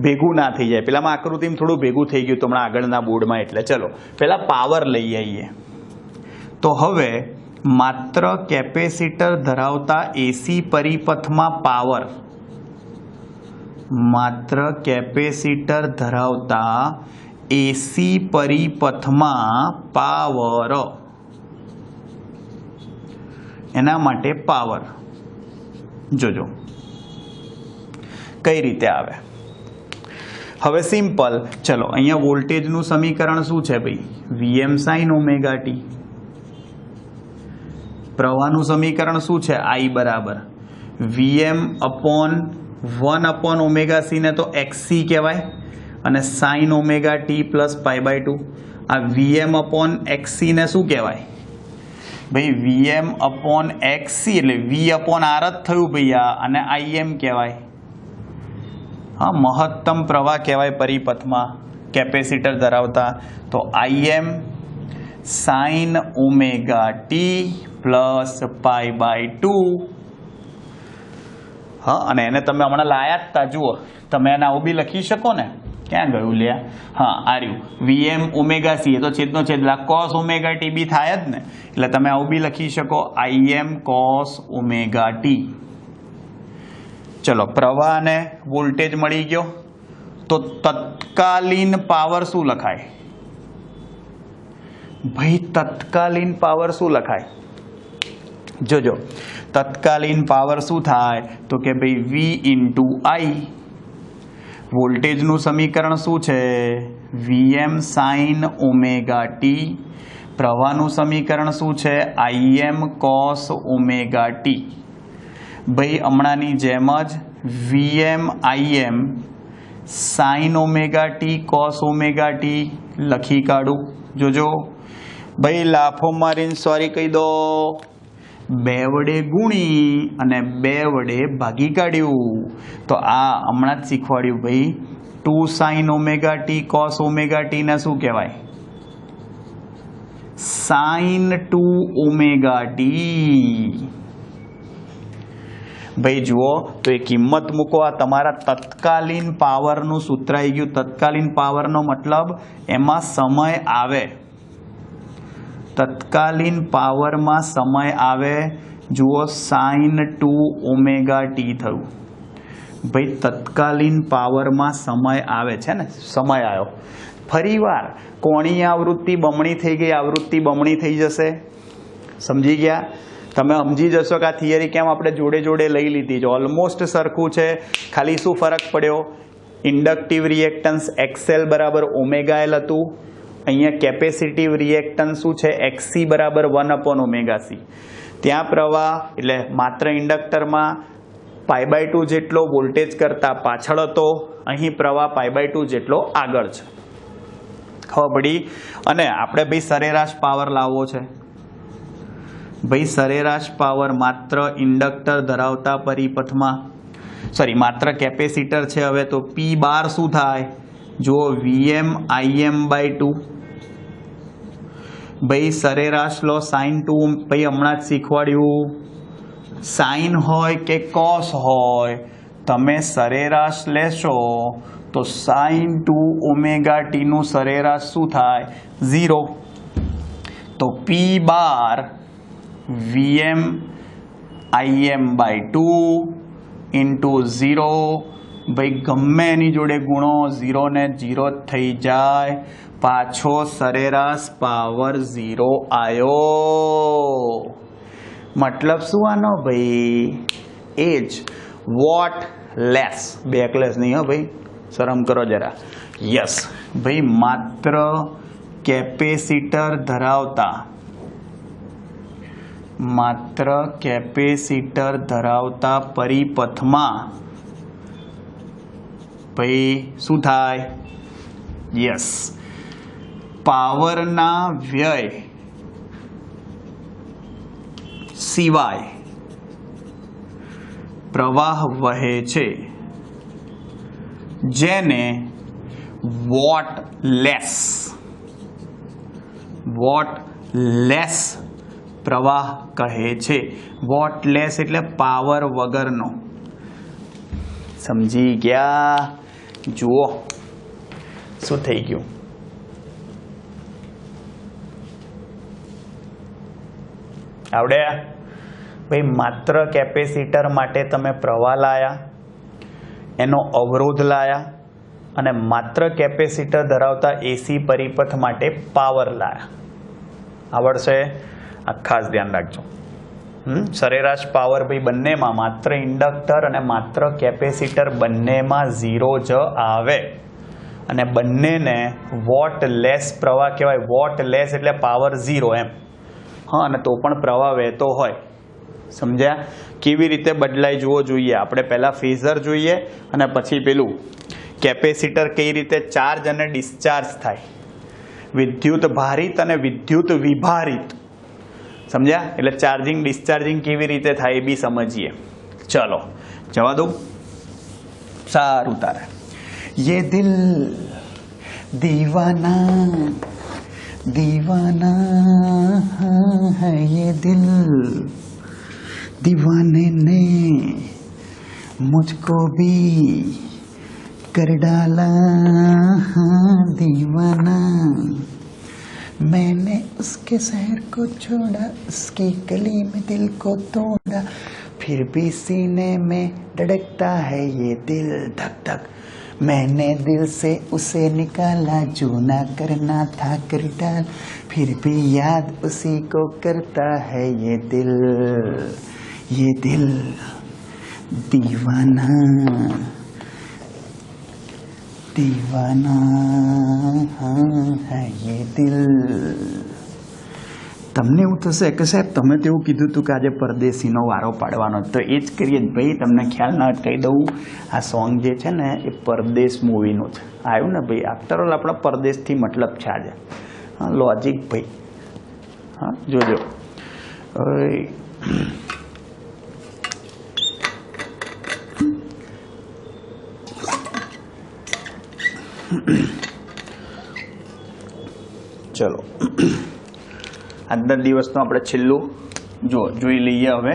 ભેગું ના થઈ જાય પેલામાં આકૃતિમાં થોડું ભેગું થઈ ગયું હમણાં આગળના બોર્ડમાં એટલે ચલો પહેલા પાવર લઈ આવીએ તો હવે માત્ર કેપેસિટર ધરાવતા એસી પરિપથમાં પાવર માત્ર કેપેસિટર ધરાવતા એસી પરિપથમાં પાવર એના માટે પાવર જોજો કઈ રીતે આવે હવે સિમ્પલ ચલો અહીંયા વોલ્ટેજનું સમીકરણ શું છે ભાઈ Vm sin ઓમેગા t પ્રવાહનું સમીકરણ શું છે I બરાબર Vm upon 1/ωc ને તો xc કહેવાય અને sin ઓમેગા t પ્લસ π/2 આ Vm upon xc ને શું કહેવાય ભાઈ Vm upon xc એટલે V upon R જ થયું ભાઈ આ અને Im કહેવાય હા મહત્તમ પ્રવાહ કહેવાય પરિપથમાં કેપેસિટર ધરાવતા તો Im sin omega t plus π/2 હા અને એને તમે હમણાં લાયા જ તા જુઓ તમે એને આવું બી લખી શકો ને ક્યાં ગયું લ્યા હા આર્યું Vm ઓમેગા c એ તો છેદનો છેદ cos ઓમેગા t બી થાય જ ને એટલે તમે આવું બી લખી શકો Im cos ઓમેગા t ચલો પ્રવાહ અને વોલ્ટેજ મળી ગયો તો તત્કાલીન પાવર શું લખાય ભાઈ તત્કાલીન પાવર શું લખાય જોજો તત્કાલીન પાવર શું થાય તો કે ભાઈ V into I વોલ્ટેજનું સમીકરણ શું છે Vm sin ઓમેગા t પ્રવાહનું સમીકરણ શું છે Im cos ઓમેગા t ભાઈ હમણાંની જેમ જ Vm Im sin omega t cos omega t લખી કાઢું જોજો ભાઈ લાફો મારીને સોરી કહી દો 2 વડે ગુણી અને 2 વડે ભાગી કાઢ્યું તો આ હમણાં જ શીખવાડ્યું ભાઈ 2 sin omega t cos omega t ને શું કહેવાય sin 2 ઓમેગા t ભાઈ જુઓ તો એ કિંમત મૂકો આ તમારા તત્કાલીન પાવરનું સૂત્ર આવી ગયું તત્કાલીન પાવરનો મતલબ એમાં સમય આવે તત્કાલીન પાવરમાં સમય આવે જુઓ sin 2 ઓમેગા t થયું भाई तत्कालीन पावर में समय आवे छे ने, समय आयो फरीवार कोणीय आवृत्ति बमणी थई गई, आवृत्ति बमणी थई जशे। समझी गया? તમે સમજી જશો કે આ થિયરી કેમ આપણે જોડે જોડે લઈ લીધી છે, ઓલમોસ્ટ સરખું છે, ખાલી શું ફરક પડ્યો, ઇન્ડક્ટિવ રિએક્ટન્સ XL બરાબર ઓમેગા L હતું, અહીંયા કેપેસિટિવ રિએક્ટન્સ શું છે XC બરાબર 1/ωc। ત્યાં પ્રવાહ એટલે માત્ર ઇન્ડક્ટરમાં π/2 જેટલો વોલ્ટેજ કરતાં પાછળ હતો, અહીં પ્રવાહ π/2 જેટલો આગળ છે। ખબર પડી? અને આપણે ભાઈ સરેરાશ પાવર લાવવો છે। भाई सरेराश पावर मात्र इंडक्टर धरावता परिपथ में, सॉरी मात्र केपेसिटर है, हवे तो P बार शू थाय जो Vm/Im/2। भाई सरेराश लो sin 2, भाई हमणां ज शीखवाड्युं साइन होय के कॉस होय, तमे सरेराश लेशो तो sin 2ωt नु सरेराश शू थाय 0। तो P बार Vm/Im/2 इंटू 0, भाई गमे एनी जोड़े गुणो 0 ने 0 थई जाए, पाछो सरेराश पावर 0 आयो। मतलब शू आनो भाई एज वॉट लेस, बैकलेस नहीं हो भाई, शरम करो जरा। यस भाई मात्र कैपेसिटर धरावता, मात्र कैपेसिटर धरावता परिपथ में भाई शू थाय, यस पावर ना व्यय सिवाय प्रवाह वहे छे, जेने वॉट लेस प्रवाह कहे छे। वॉटलेस एटले पावर वगरनो। समझी गया? जुओ शू थई गयुं, आवडे? भाई मात्र केपेसिटर माटे तमे प्रवाह लाया, एनो अवरोध लाया, अने मात्र केपेसिटर धरावता एसी परिपथ माटे पावर लाया। आवड़शे? आ खास ध्यान राखजो। सरेराश पावर भाई बंने में मात्र इंडक्टर अने मात्र केपेसिटर बंने में 0 ज आवे, अने बंने ने वॉट लेस प्रवाह कहेवाय। वॉट लेस एटले पावर 0 एम। हाँ, अने तो पण प्रवाह वहेतो होय। समझ्या? केवी रीते बदलाय जुओ जोईए। आपणे पहेला फेजर जोईए अने पछी पेलुं केपेसिटर कई रीते चार्ज अने डिस्चार्ज थाय, विद्युत भारित अने विद्युत विभारित। समझ्या? એટલે ચાર્જિંગ ડિસ્ચાર્જિંગ કેવી રીતે થાય એ બી સમજીએ। ચલો જવા દઉં। સારું તારે ये दिल दीवाना दीवाना है, ये दिल दीवाने ने मुझको भी कर डाला दीवाना। मैंने उसके शहर को छोड़ा, उसकी गली में दिल को तोड़ा, फिर भी सीने में धड़कता है ये दिल धक धक। मैंने दिल से उसे निकाला, जो ना करना था कर डाल, फिर भी याद उसी को करता है ये दिल दीवाना दीवाना है ये दिल। તમને એવું થશે કે સાહેબ તમે તો એવું કીધું હતું કે આજે પરદેશીનો વારો પાડવાનો, તો એ જ કરીએ ભાઈ। તમને ખ્યાલ ના કહી દઉં, આ સોંગ જે છે ને એ પરદેશ મૂવીનું છે, આવ્યું ને ભાઈ। આફ્ટર ઓલ આપણા પરદેશથી મતલબ છે આજે। હા, લોજિક ભાઈ। હા, જોજો। चलो આજના દિવસનું આપણે છેલ્લું જોઈ લઈએ। હવે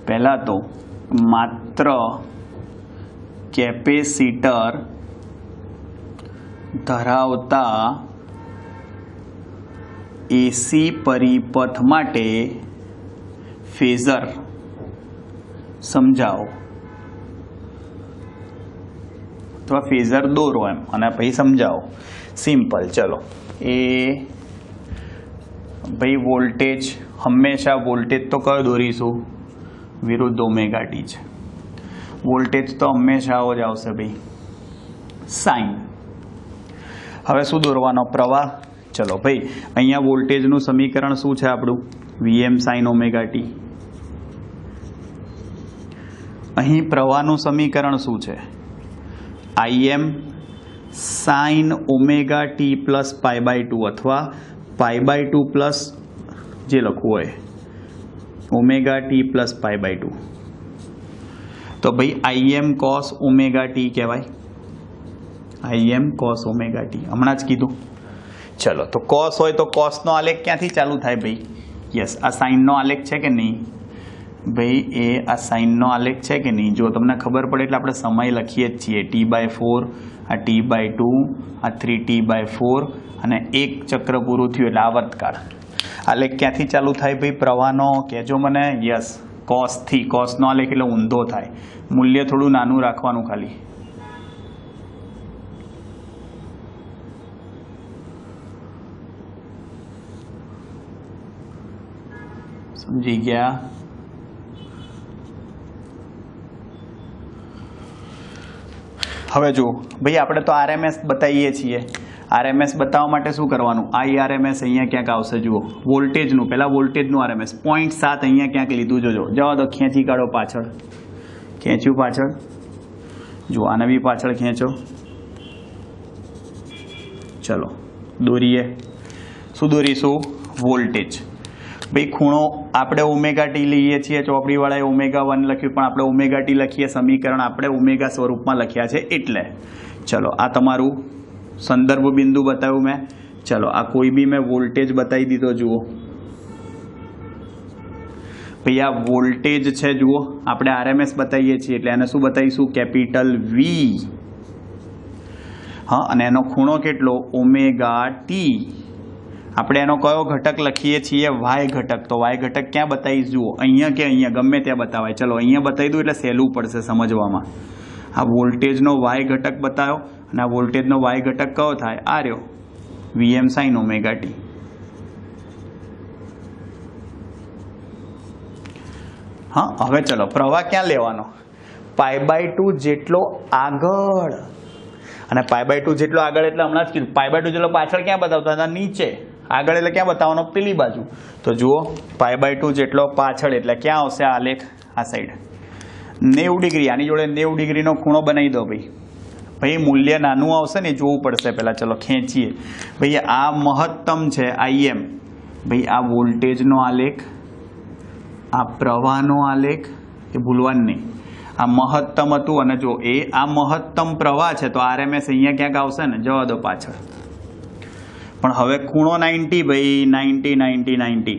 પહેલા તો માત્ર કેપેસિટર ધરાવતા એસી પરિપથ માટે ફેઝર સમજાવો। અથવા ફેઝર દોરો એમ અને પછી સમજાવો. સિમ્પલ. ચલો એ ભાઈ વોલ્ટેજ, હંમેશા વોલ્ટેજ તો કયો દોરીશું? વિરુદ્ધ ઓમેગા ટી છે. વોલ્ટેજ તો હંમેશા આવો જ આવશે ભાઈ, સાઇન. હવે શું દોરવાનો? પ્રવાહ. ચલો ભાઈ અહીંયા વોલ્ટેજનું સમીકરણ શું છે આપણું? VM sine omega T. અહીં પ્રવાહનું સમીકરણ શું છે? IM sine omega T plus pi by two અથવા પાઈ બાય ટુ પ્લસ જે લખવું હોય omega T plus pi by two. તો ભાઈ આઈએમ કોસ ઓમેગા ટી કહેવાય. આઈએમ કોસ ઓમેગા ટી હમણાં જ કીધું. ચલો તો કોસ હોય તો કોસનો આલેખ ક્યાંથી ચાલુ થાય ભાઈ? યસ, આ સાઇનનો આલેખ છે કે નહીં ભાઈ? એ આ સાઇનનો આલેખ છે કે નહીં? જો તમને ખબર પડે એટલે આપણે સમય લખીએ જ છીએ. T/4, આ T/2, આ 3T/4 અને એક ચક્ર પૂરું થયું એટલે આવર્તકાળ. આલેખ ક્યાંથી ચાલુ થાય ભાઈ પ્રવાહનો? કહેજો મને. યસ, કોસથી. કોસનો આલેખ એટલે ઊંધો થાય. મૂલ્ય થોડું નાનું રાખવાનું ખાલી. સમજી ગયા? હવે જુઓ ભાઈ આપણે તો આરએમએસ બતાવીએ છીએ. આરએમએસ બતાવવા માટે શું કરવાનું? આઈઆરએમએસ અહીંયા ક્યાંક આવશે. જુઓ વોલ્ટેજનું, પહેલાં વોલ્ટેજનું આરએમએસ 0.7 અહીંયા ક્યાંક લીધું. જોજો જવા દો, ખેંચી કાઢો પાછળ. ખેંચ્યું પાછળ. જુઓ આને બી પાછળ ખેંચો. ચલો દોરીએ. શું દોરીશું? વોલ્ટેજ. ભાઈ ખૂણો આપણે ઓમેગા ટી લઈએ છીએ, ચોપડીવાળાએ ઓમેગા 1 લખ્યું પણ આપણે ઓમેગા ટી લખીએ. સમીકરણ આપણે ઓમેગા સ્વરૂપમાં લખ્યા છે એટલે. ચલો આ તમારું સંદર્ભ બિંદુ બતાવ્યું મેં. ચલો આ કોઈ બી મેં વોલ્ટેજ બતાવી દીધો. જુઓ ભાઈ આ વોલ્ટેજ છે. જુઓ આપણે આરએમએસ બતાવીએ છીએ એટલે એને શું બતાવીશું? કેપિટલ વી. હા, અને એનો ખૂણો કેટલો? Omega T. આપણે એનો કયો ઘટક લખીએ છીએ? વાય ઘટક. તો વાય ઘટક ક્યાં બતાવીશ? જુઓ અહીંયા કે અહીંયા, ગમે ત્યાં બતાવાય. ચલો અહીંયા બતાવી દઉં એટલે સહેલું પડશે સમજવામાં. આ વોલ્ટેજનો વાય ઘટક બતાવ્યો અને આ વોલ્ટેજનો વાય ઘટક કયો થાય? આ રહ્યો વીએમ સાઇન ઓમેગા ટી. હા, હવે ચલો પ્રવાહ ક્યાં લેવાનો? π/2 જેટલો આગળ. અને π/2 જેટલો આગળ એટલે હમણાં જ કીધું. π/2 જેટલો પાછળ ક્યાં બતાવતા હતા? નીચે. આગળ એટલે ક્યાં બતાવવાનો? પેલી બાજુ. તો જુઓ π/2 જેટલો પાછળ એટલે ક્યાં આવશે આલેખ? આ સાઈડ 90 ડિગ્રી. આની જોડે 90 ડિગ્રીનો ખૂણો બનાવી દો ભાઈ. ભાઈ મૂલ્ય નાનું આવશે ને જોવું પડશે પહેલાં. ચલો ખેંચીએ. ભાઈ આ મહત્તમ છે આઈએમ. ભાઈ આ વોલ્ટેજનો આલેખ, આ પ્રવાહનો આલેખ એ ભૂલવાનું નહીં. આ મહત્તમ હતું અને જો એ આ મહત્તમ પ્રવાહ છે તો આરએમએસ અહીંયા ક્યાંક આવશે ને. જવા દો પાછળ. પણ હવે ખૂણો 90 ભાઈ, 90 90 90.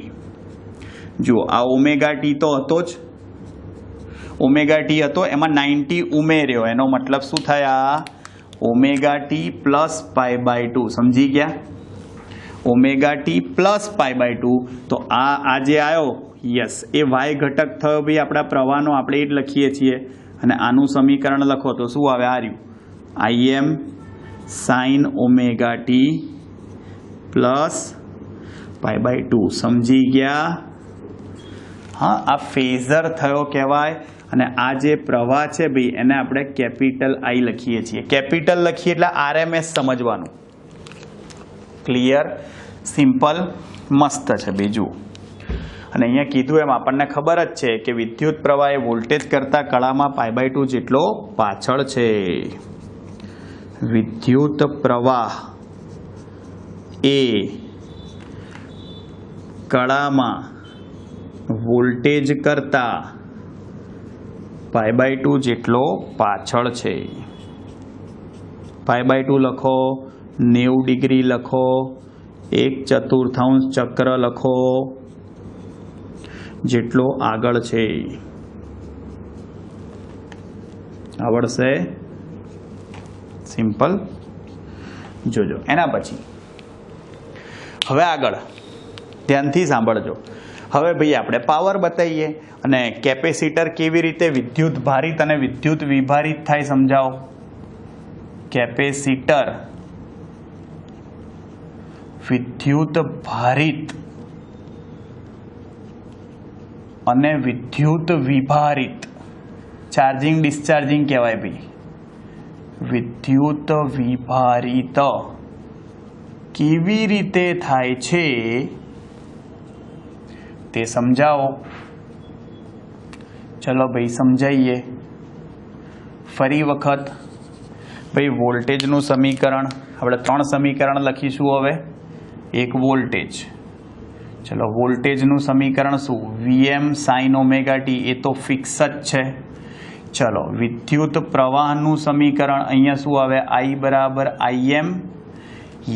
જુઓ આ ઓમેગા ટી તો હતો જ. ઓમેગા ટી હતો, એમાં 90 ઉમેર્યો. એનો મતલબ શું થયા? Omega T plus π/2. સમજી ગયા? Omega T plus π/2. તો આ જે આવ્યો યસ એ વાય ઘટક થયો ભાઈ આપણા પ્રવાહનો. આપણે એ જ લખીએ છીએ. અને આનું સમીકરણ લખો તો શું આવે? આ રહ્યું IM sine omega T plus π/2. સમજી ગયા? હા, આ ફેઝર થયો કહેવાય. અને આ જે પ્રવાહ છે ભાઈ એને આપણે કેપિટલ આઈ લખીએ છીએ. કેપિટલ લખીએ એટલે આરએમએસ સમજવાનું. ક્લિયર? સિમ્પલ, મસ્ત છે બીજું. અને અહીંયા કીધું એમ આપણને ખબર જ છે કે વિદ્યુત પ્રવાહ એ વોલ્ટેજ કરતાં કળામાં π/2 જેટલો પાછળ છે. વિદ્યુત પ્રવાહ એ કળામાં વોલ્ટેજ કરતાં π/2 જેટલો પાછળ છે. π/2 લખો, 90 ડિગ્રી લખો, 1/4 ચક્ર લખો, જેટલો આગળ છે. આવડશે? સિમ્પલ. જોજો એના પછી હવે આગળ ધ્યાનથી સાંભળજો. હવે ભાઈ આપણે પાવર બતાવીએ અને કેપેસિટર કેવી રીતે વિદ્યુત ભારિત અને વિદ્યુત વિભારિત થાય સમજાવો. કેપેસિટર વિદ્યુત ભારિત અને વિદ્યુત વિભારિત, ચાર્જિંગ ડિસ્ચાર્જિંગ કહેવાય ભાઈ, વિદ્યુત વિભારિત કેવી રીતે થાય છે તે સમજાવો. ચલો ભાઈ સમજાઈએ. ફરી વખત ભાઈ વોલ્ટેજનું સમીકરણ આપણે 3 સમીકરણ લખીશું. હવે એક વોલ્ટેજ, ચલો વોલ્ટેજનું સમીકરણ શું? Vm sin ઓમેગા ટી, એ તો ફિક્સ જ છે. ચલો વિદ્યુત પ્રવાહનું સમીકરણ અહીંયા શું આવે? I બરાબર Im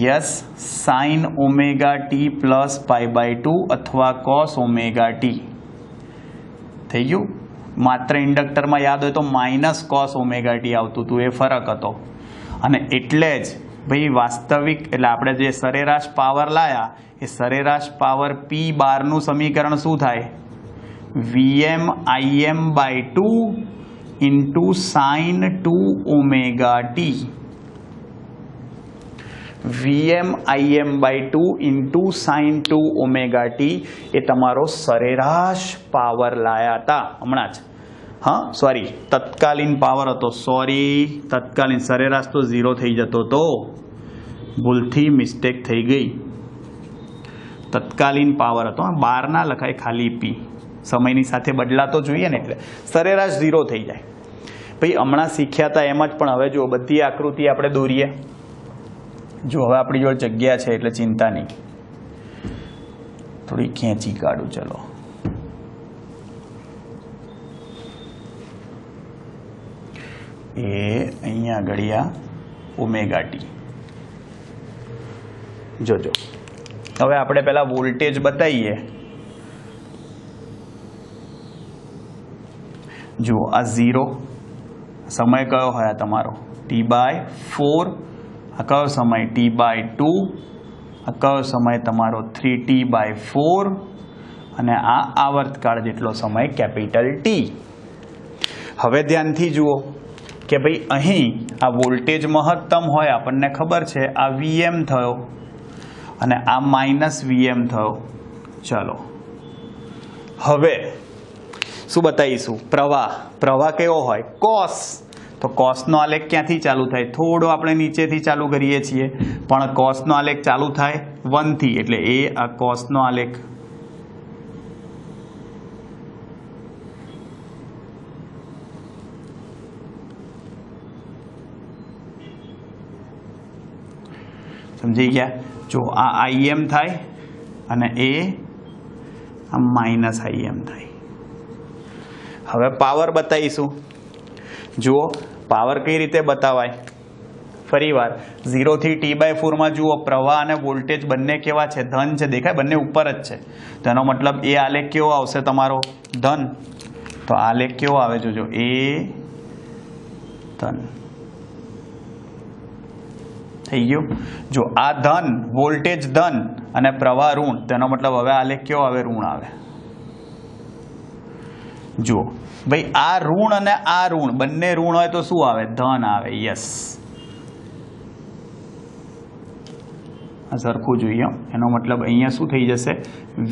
yes sine omega T plus π/2 અથવા કોસ ઓમેગા ટી. થઈ ગયું? માત્ર ઇન્ડક્ટરમાં યાદ હોય તો માઇનસ કોસ ઓમેગા ટી આવતું હતું, એ ફરક હતો. અને એટલે જ ભાઈ વાસ્તવિક એટલે આપણે જે સરેરાશ પાવર લાયા એ સરેરાશ પાવર P12 નું સમીકરણ શું થાય? Vm Im/2 into sine 2 omega t. Vm Im/2 into sine 2 omega t એ તમારો સરેરાશ પાવર લાયા હતા હમણાં જ. હા સોરી, તત્કાલીન પાવર હતો. સોરી, તત્કાલીન, સરેરાશ તો 0 થઈ જતો હતો, ભૂલથી મિસ્ટેક થઈ ગઈ. તત્કાલીન પાવર હતો, 12 ના લખાય, ખાલી પી, સમયની સાથે બદલાતો જોઈએ ને એટલે સરેરાશ 0 થઈ જાય. ભાઈ હમણાં શીખ્યા હતા એમ જ, પણ હવે જો બધી આકૃતિ આપણે દોરીએ. જો હવે આપણી જોડે જગ્યા છે એટલે ચિંતા નહીં, થોડી ખેંચી કાઢું. ચલો એ અહીંયા ઘડિયા ઓમેગા ટી. જોજો હવે આપણે પહેલા વોલ્ટેજ બતાવીએ. જુઓ આ 0 સમય કયો હોય તમારો? T/4. આ કયો સમય? T/2. આ કયો સમય તમારો? 3T/4. અને આ આવર્તકાળ જેટલો સમય કેપિટલ ટી. હવે ધ્યાનથી જુઓ કે ભાઈ અહીં આ વોલ્ટેજ મહત્તમ હોય, આપણને ખબર છે આ Vm થયો અને આ માઇનસ Vm થયો. ચલો હવે શું બતાવીશું? પ્રવાહ કેવો હોય? કોસ. તો કોસનો આલેખ ક્યાંથી ચાલુ થાય? થોડો આપણે નીચેથી ચાલુ કરીએ છીએ, પણ કોસનો આલેખ ચાલુ થાય 1 થી, એટલે એ આ કોસનો આલેખ. સમજી ગયા? જો આ Im થાય અને એ આ માઇનસ Im થાય. હવે પાવર બતાવીશું. જુઓ પાવર કઈ રીતે બતાવાય? ફરીવાર 0 થી T/4 માં જુઓ પ્રવાહ અને વોલ્ટેજ બંને કેવા છે? ધન છે, દેખાય? બંને ઉપર જ છે. તો એનો મતલબ એ આલેખ કેવો આવશે તમારો? ધન. તો આલેખ કેવો આવે? જોજો, એ ધન. થઈ ગયું? જો આ ધન, વોલ્ટેજ ધન અને પ્રવાહ ઋણ, તેનો મતલબ હવે આલેખ કેવો આવે? ઋણ આવે. જુઓ ભાઈ આ ઋણ અને આ ઋણ બંને ઋણ હોય તો શું આવે? ધન આવે. યસ, આ સરખું જોઈએ. એનો મતલબ અહીંયા શું થઈ જશે?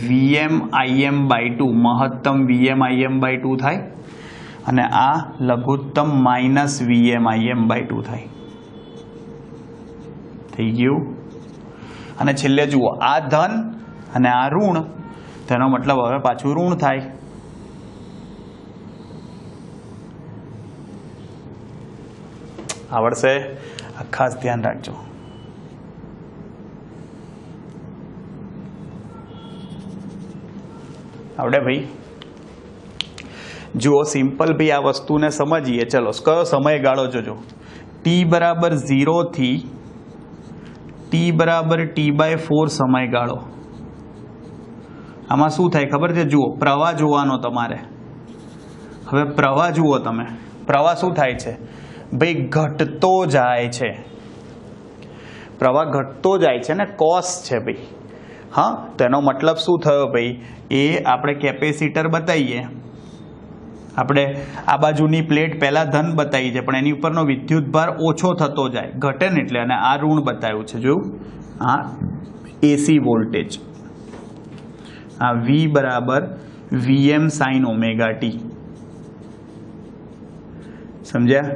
Vm Im/2, મહત્તમ Vm Im/2 થાય અને આ લઘુત્તમ માઇનસ Vm Im/2 થાય. થઈ ગયું? અને છેલ્લે જુઓ આ ધન અને આ ઋણ, તેનો મતલબ હવે પાછું ઋણ થાય. આવડશે? આ ખાસ ધ્યાન રાખજો. આવડે ભાઈ? જુઓ સિમ્પલ ભાઈ આ વસ્તુને સમજીએ. ચલો કયો સમયગાળો જોજો? T/0 થી T/T/4 સમયગાળો. આમાં શું થાય ખબર છે? જુઓ પ્રવાહ જોવાનો તમારે. હવે પ્રવાહ જુઓ તમે, પ્રવાહ શું થાય છે ભાઈ? ઘટતો જાય છે. પ્રવાહ ઘટતો જાય છે ને, કોસ છે ભાઈ. હા, તો એનો મતલબ શું થયો ભાઈ? એ આપણે કેપેસિટર બતાવીએ આપણે આ બાજુની પ્લેટ પહેલા ધન બતાવી છે, પણ એની ઉપરનો વિદ્યુતભાર ઓછો થતો જાય, ઘટે ને એટલે, અને આ ઋણ બતાવ્યું છે. જોયું, આ એસી વોલ્ટેજ, આ V બરાબર Vm sin ઓમેગા ટી. સમજ્યા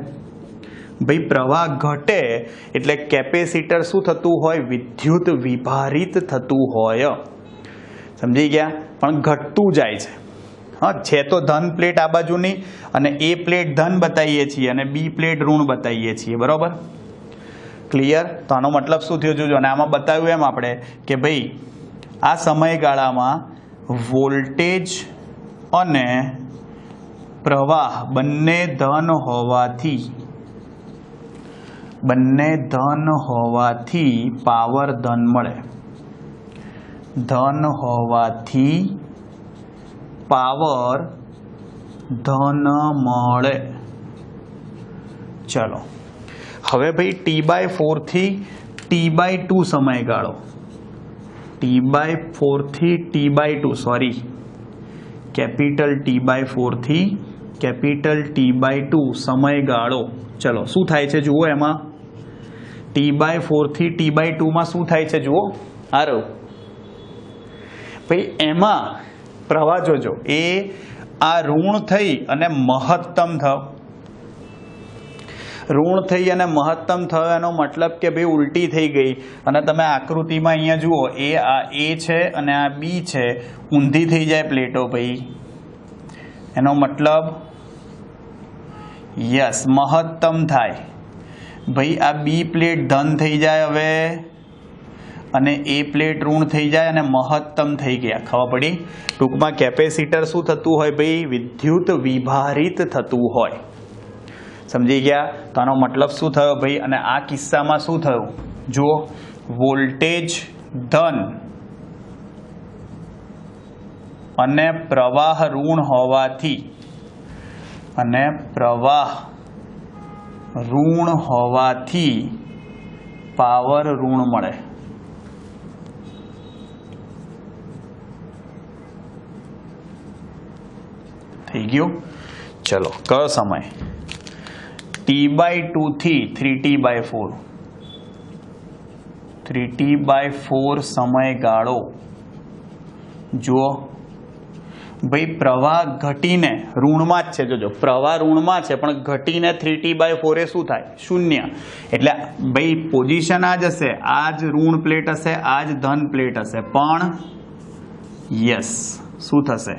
ભાઈ? પ્રવાહ ઘટે એટલે કેપેસિટર શું થતું હોય? વિદ્યુત વિભારિત થતું હોય. સમજી ગયા? પણ ઘટતું જાય છે. હા, છે તો ધન પ્લેટ આ બાજુની, અને એ પ્લેટ ધન બતાવીએ છીએ અને બી પ્લેટ ઋણ બતાવીએ છીએ. બરોબર? ક્લિયર? તો આનો મતલબ શું થયો જોજો. અને આમાં બતાવ્યું એમ આપણે કે ભાઈ આ સમયગાળામાં વોલ્ટેજ અને પ્રવાહ બંને ધન હોવાથી પાવર ધન મળે. ધન હોવાથી પાવર ધન મળે. ચલો હવે ભાઈ T/4 થી T/2 સમયગાળો, T/4 થી T/2, સોરી, કેપિટલ T/4 થી કેપિટલ T/2 સમયગાળો. ચલો શું થાય છે જુઓ. એમાં T/4 થી T/2 માં શું થાય છે જુઓ. હારો ભાઈ, એમાં પ્રવાહ જોજો, એ આ ઋણ થઈ અને મહત્તમ થયો. ઋણ થઈ અને મહત્તમ થયો એનો મતલબ કે ભાઈ ઉલટી થઈ ગઈ. અને તમે આકૃતિમાં અહીંયા જુઓ, એ આ A છે અને આ B છે, ઊંધી થઈ જાય પ્લેટો ભાઈ. એનો મતલબ યસ, મહત્તમ થાય ભાઈ. આ B પ્લેટ ધન થઈ જાય હવે, અને એ પ્લેટ ઋણ થઈ જાય અને મહત્તમ થઈ ગયા. ખબર પડી? ટૂંકમાં કેપેસિટર શું થતું હોય ભાઈ? વિદ્યુત વિભારિત થતું હોય. સમજી ગયા? તો આનો મતલબ શું થયો ભાઈ? અને આ કિસ્સામાં શું થયું જો, વોલ્ટેજ ધન અને પ્રવાહ ઋણ હોવાથી પાવર ઋણ મળે. થઈ ગયું? ચલો કયો સમય? T/2 થી 3T/4, 3T/4 સમયગાળો. જુઓ ભાઈ, પ્રવાહ ઘટીને ઋણમાં જ છે. જોજો, પ્રવાહ ઋણમાં છે પણ ઘટીને 3T/4 એ શું થાય? શૂન્ય. એટલે ભાઈ પોઝિશન આ જ હશે, આ જ ઋણ પ્લેટ હશે, આ જ ધન પ્લેટ હશે, પણ યસ શું થશે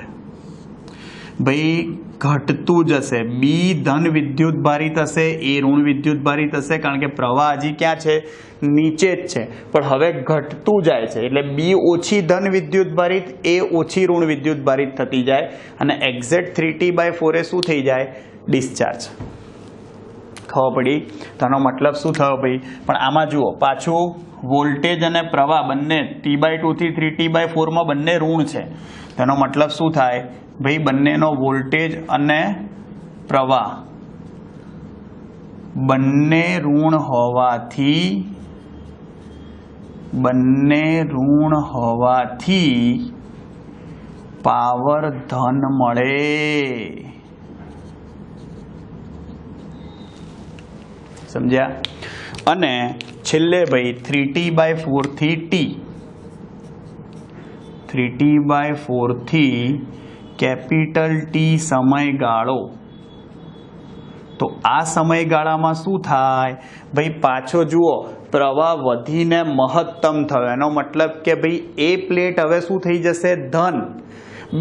ભાઈ? ઘટતું જશે. બી ધન વિદ્યુત ભારિત હશે, એ ઋણ વિદ્યુત ભારિત હશે, કારણ કે પ્રવાહ હજી ક્યાં છે? નીચે જ છે, પણ હવે ઘટતું જાય છે. એટલે બી ઓછી ધન વિદ્યુત ભારિત, એ ઓછી ઋણ વિદ્યુત ભારિત થતી જાય, અને એક્ઝેક્ટ 3T/4 એ શું થઈ જાય? ડિસ્ચાર્જ. ખબર પડી? તો આનો મતલબ શું થયો ભાઈ? પણ આમાં જુઓ પાછું, વોલ્ટેજ અને પ્રવાહ બંને T/2 થી 3T/4 માં બંને ઋણ છે. તેનો મતલબ શું થાય ભાઈ? બંનેનો વોલ્ટેજ અને પ્રવાહ બંને ઋણ હોવાથી પાવર ધન મળે. સમજ્યા? અને છેલ્લે ભાઈ 3T/4 થી T, 3T/4 થી કેપિટલ T સમયગાળો. તો આ સમયગાળામાં શું થાય ભાઈ? પાછો જુઓ, પ્રવાહ વધીને મહત્તમ થયો. એનો મતલબ કે ભાઈ એ પ્લેટ હવે શું થઈ જશે? ધન.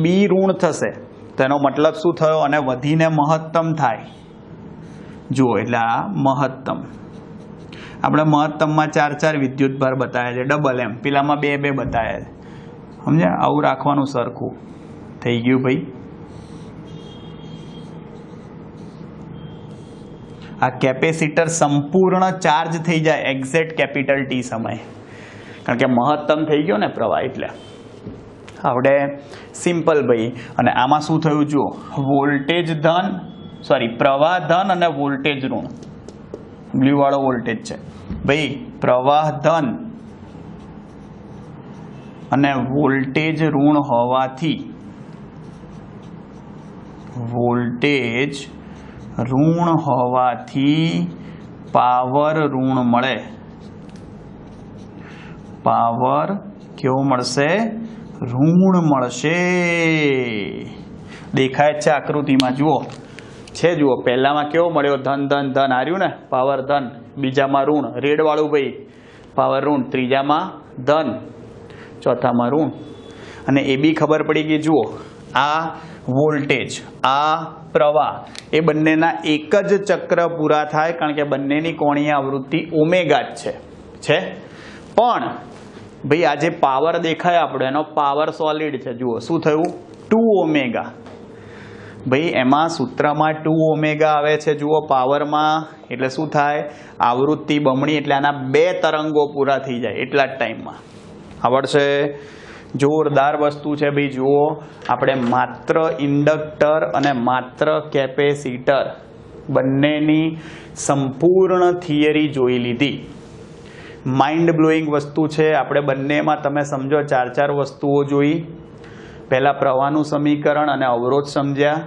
બી ઋણ થશે. તેનો મતલબ શું થયો? અને વધીને મહત્તમ થાય. જુઓ, એટલે આ મહત્તમ. આપણે મહત્તમમાં 4 વિદ્યુતભાર બતાવ્યા છે, ડબલ એમ. પેલામાં 2 બતાવ્યા છે. સમજ્યા? આવું રાખવાનું સરખું. થઈ ગયું ભાઈ? આ કેપેસિટર સંપૂર્ણ ચાર્જ થઈ જાય એક્ઝેક્ટ કેપિટલ T સમય, કારણ કે મહત્તમ થઈ ગયો ને પ્રવાહ. એટલે આપણે સિમ્પલ ભાઈ. અને આમાં શું થયું જુઓ, વોલ્ટેજ ધન, સોરી, પ્રવાહ ધન અને વોલ્ટેજ ઋણ. બ્લુ વાળો વોલ્ટેજ છે ભાઈ. પ્રવાહ ધન અને વોલ્ટેજ ઋણ હોવાથી વોલ્ટેજ ઋણ હોવાથી પાવર ઋણ મળે. પાવર કેવો મળશે? ઋણ મળશે. દેખાય છે આકૃતિમાં, જુઓ છે, જુઓ પહેલામાં કેવો મળ્યો? ધન ધન ધન હાર્યું ને, પાવર ધન. બીજામાં ઋણ, રેડ વાળું ભાઈ, પાવર ઋણ. ત્રીજામાં ધન, ચોથામાં ઋણ. અને એ બી ખબર પડી ગઈ. જુઓ આ વોલ્ટેજ, આ પ્રવાહ, એ બંનેના એક જ ચક્ર પૂરા થાય, કારણ કે બંનેની કોણીય આવૃત્તિ ઓમેગા જ છે. પણ ભાઈ આ જે પાવર દેખાય આપણે, એનો પાવર સોલિડ છે. જુઓ શું થયું? 2 ઓમેગા. ભાઈ એમાં સૂત્રમાં 2 ઓમેગા આવે છે. જુઓ પાવરમાં, એટલે શું થાય? આવૃત્તિ બમણી, એટલે આના 2 તરંગો પૂરા થઈ જાય એટલા જ ટાઈમમાં. આવડશે? જોરદાર વસ્તુ છે ભાઈ. જુઓ આપણે માત્ર ઇન્ડક્ટર અને માત્ર કેપેસિટર બંનેની સંપૂર્ણ થિયરી જોઈ લીધી. માઇન્ડ બ્લોઈંગ વસ્તુ છે. આપણે બંનેમાં તમે સમજો 4 વસ્તુઓ જોઈ. પહેલાં પ્રવાહનું સમીકરણ અને અવરોધ સમજ્યા,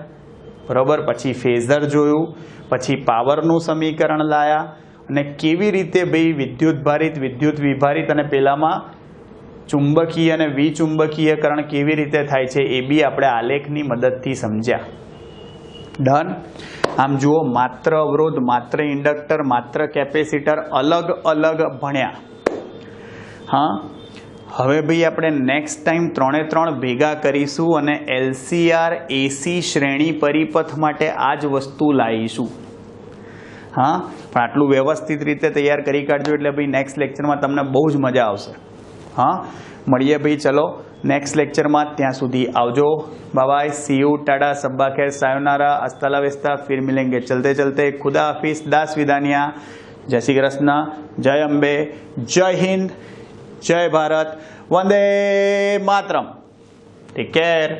બરાબર. પછી ફેઝર જોયું, પછી પાવરનું સમીકરણ લાયા, અને કેવી રીતે ભાઈ વિદ્યુત ભારિત, વિદ્યુત વિભારિત અને પેલામાં ચુંબકીય અને વિચુંબકીયકરણ કેવી રીતે થાય છે એ બી આપણે આલેખની મદદથી સમજ્યા. ડન. આમ જુઓ, માત્ર અવરોધ, માત્ર ઇન્ડક્ટર, માત્ર કેપેસિટર અલગ અલગ ભણ્યા. હા, હવે ભાઈ આપણે નેક્સ્ટ ટાઈમ 3 ભેગા કરીશું અને LCR AC શ્રેણી પરિપથ માટે આ જ વસ્તુ લાવીશું. હા, પણ આટલું વ્યવસ્થિત રીતે તૈયાર કરી કાઢજો, એટલે ભાઈ નેક્સ્ટ લેક્ચરમાં તમને બહુ જ મજા આવશે. હા, મળીએ ભાઈ. ચલો નેક્સ્ટ લેક્ચરમાં. ત્યાં સુધી આવજો. બાય. See you. टाटा, सब्बा खैर, सायोनारा, हस्ता ला विस्ता, फिर मिलेंगे चलते चलते. खुदा हाफिज, दास विदानिया. जय श्री कृष्ण, जय अंबे, जय हिंद, जय भारत, वंदे मातरम. Take care.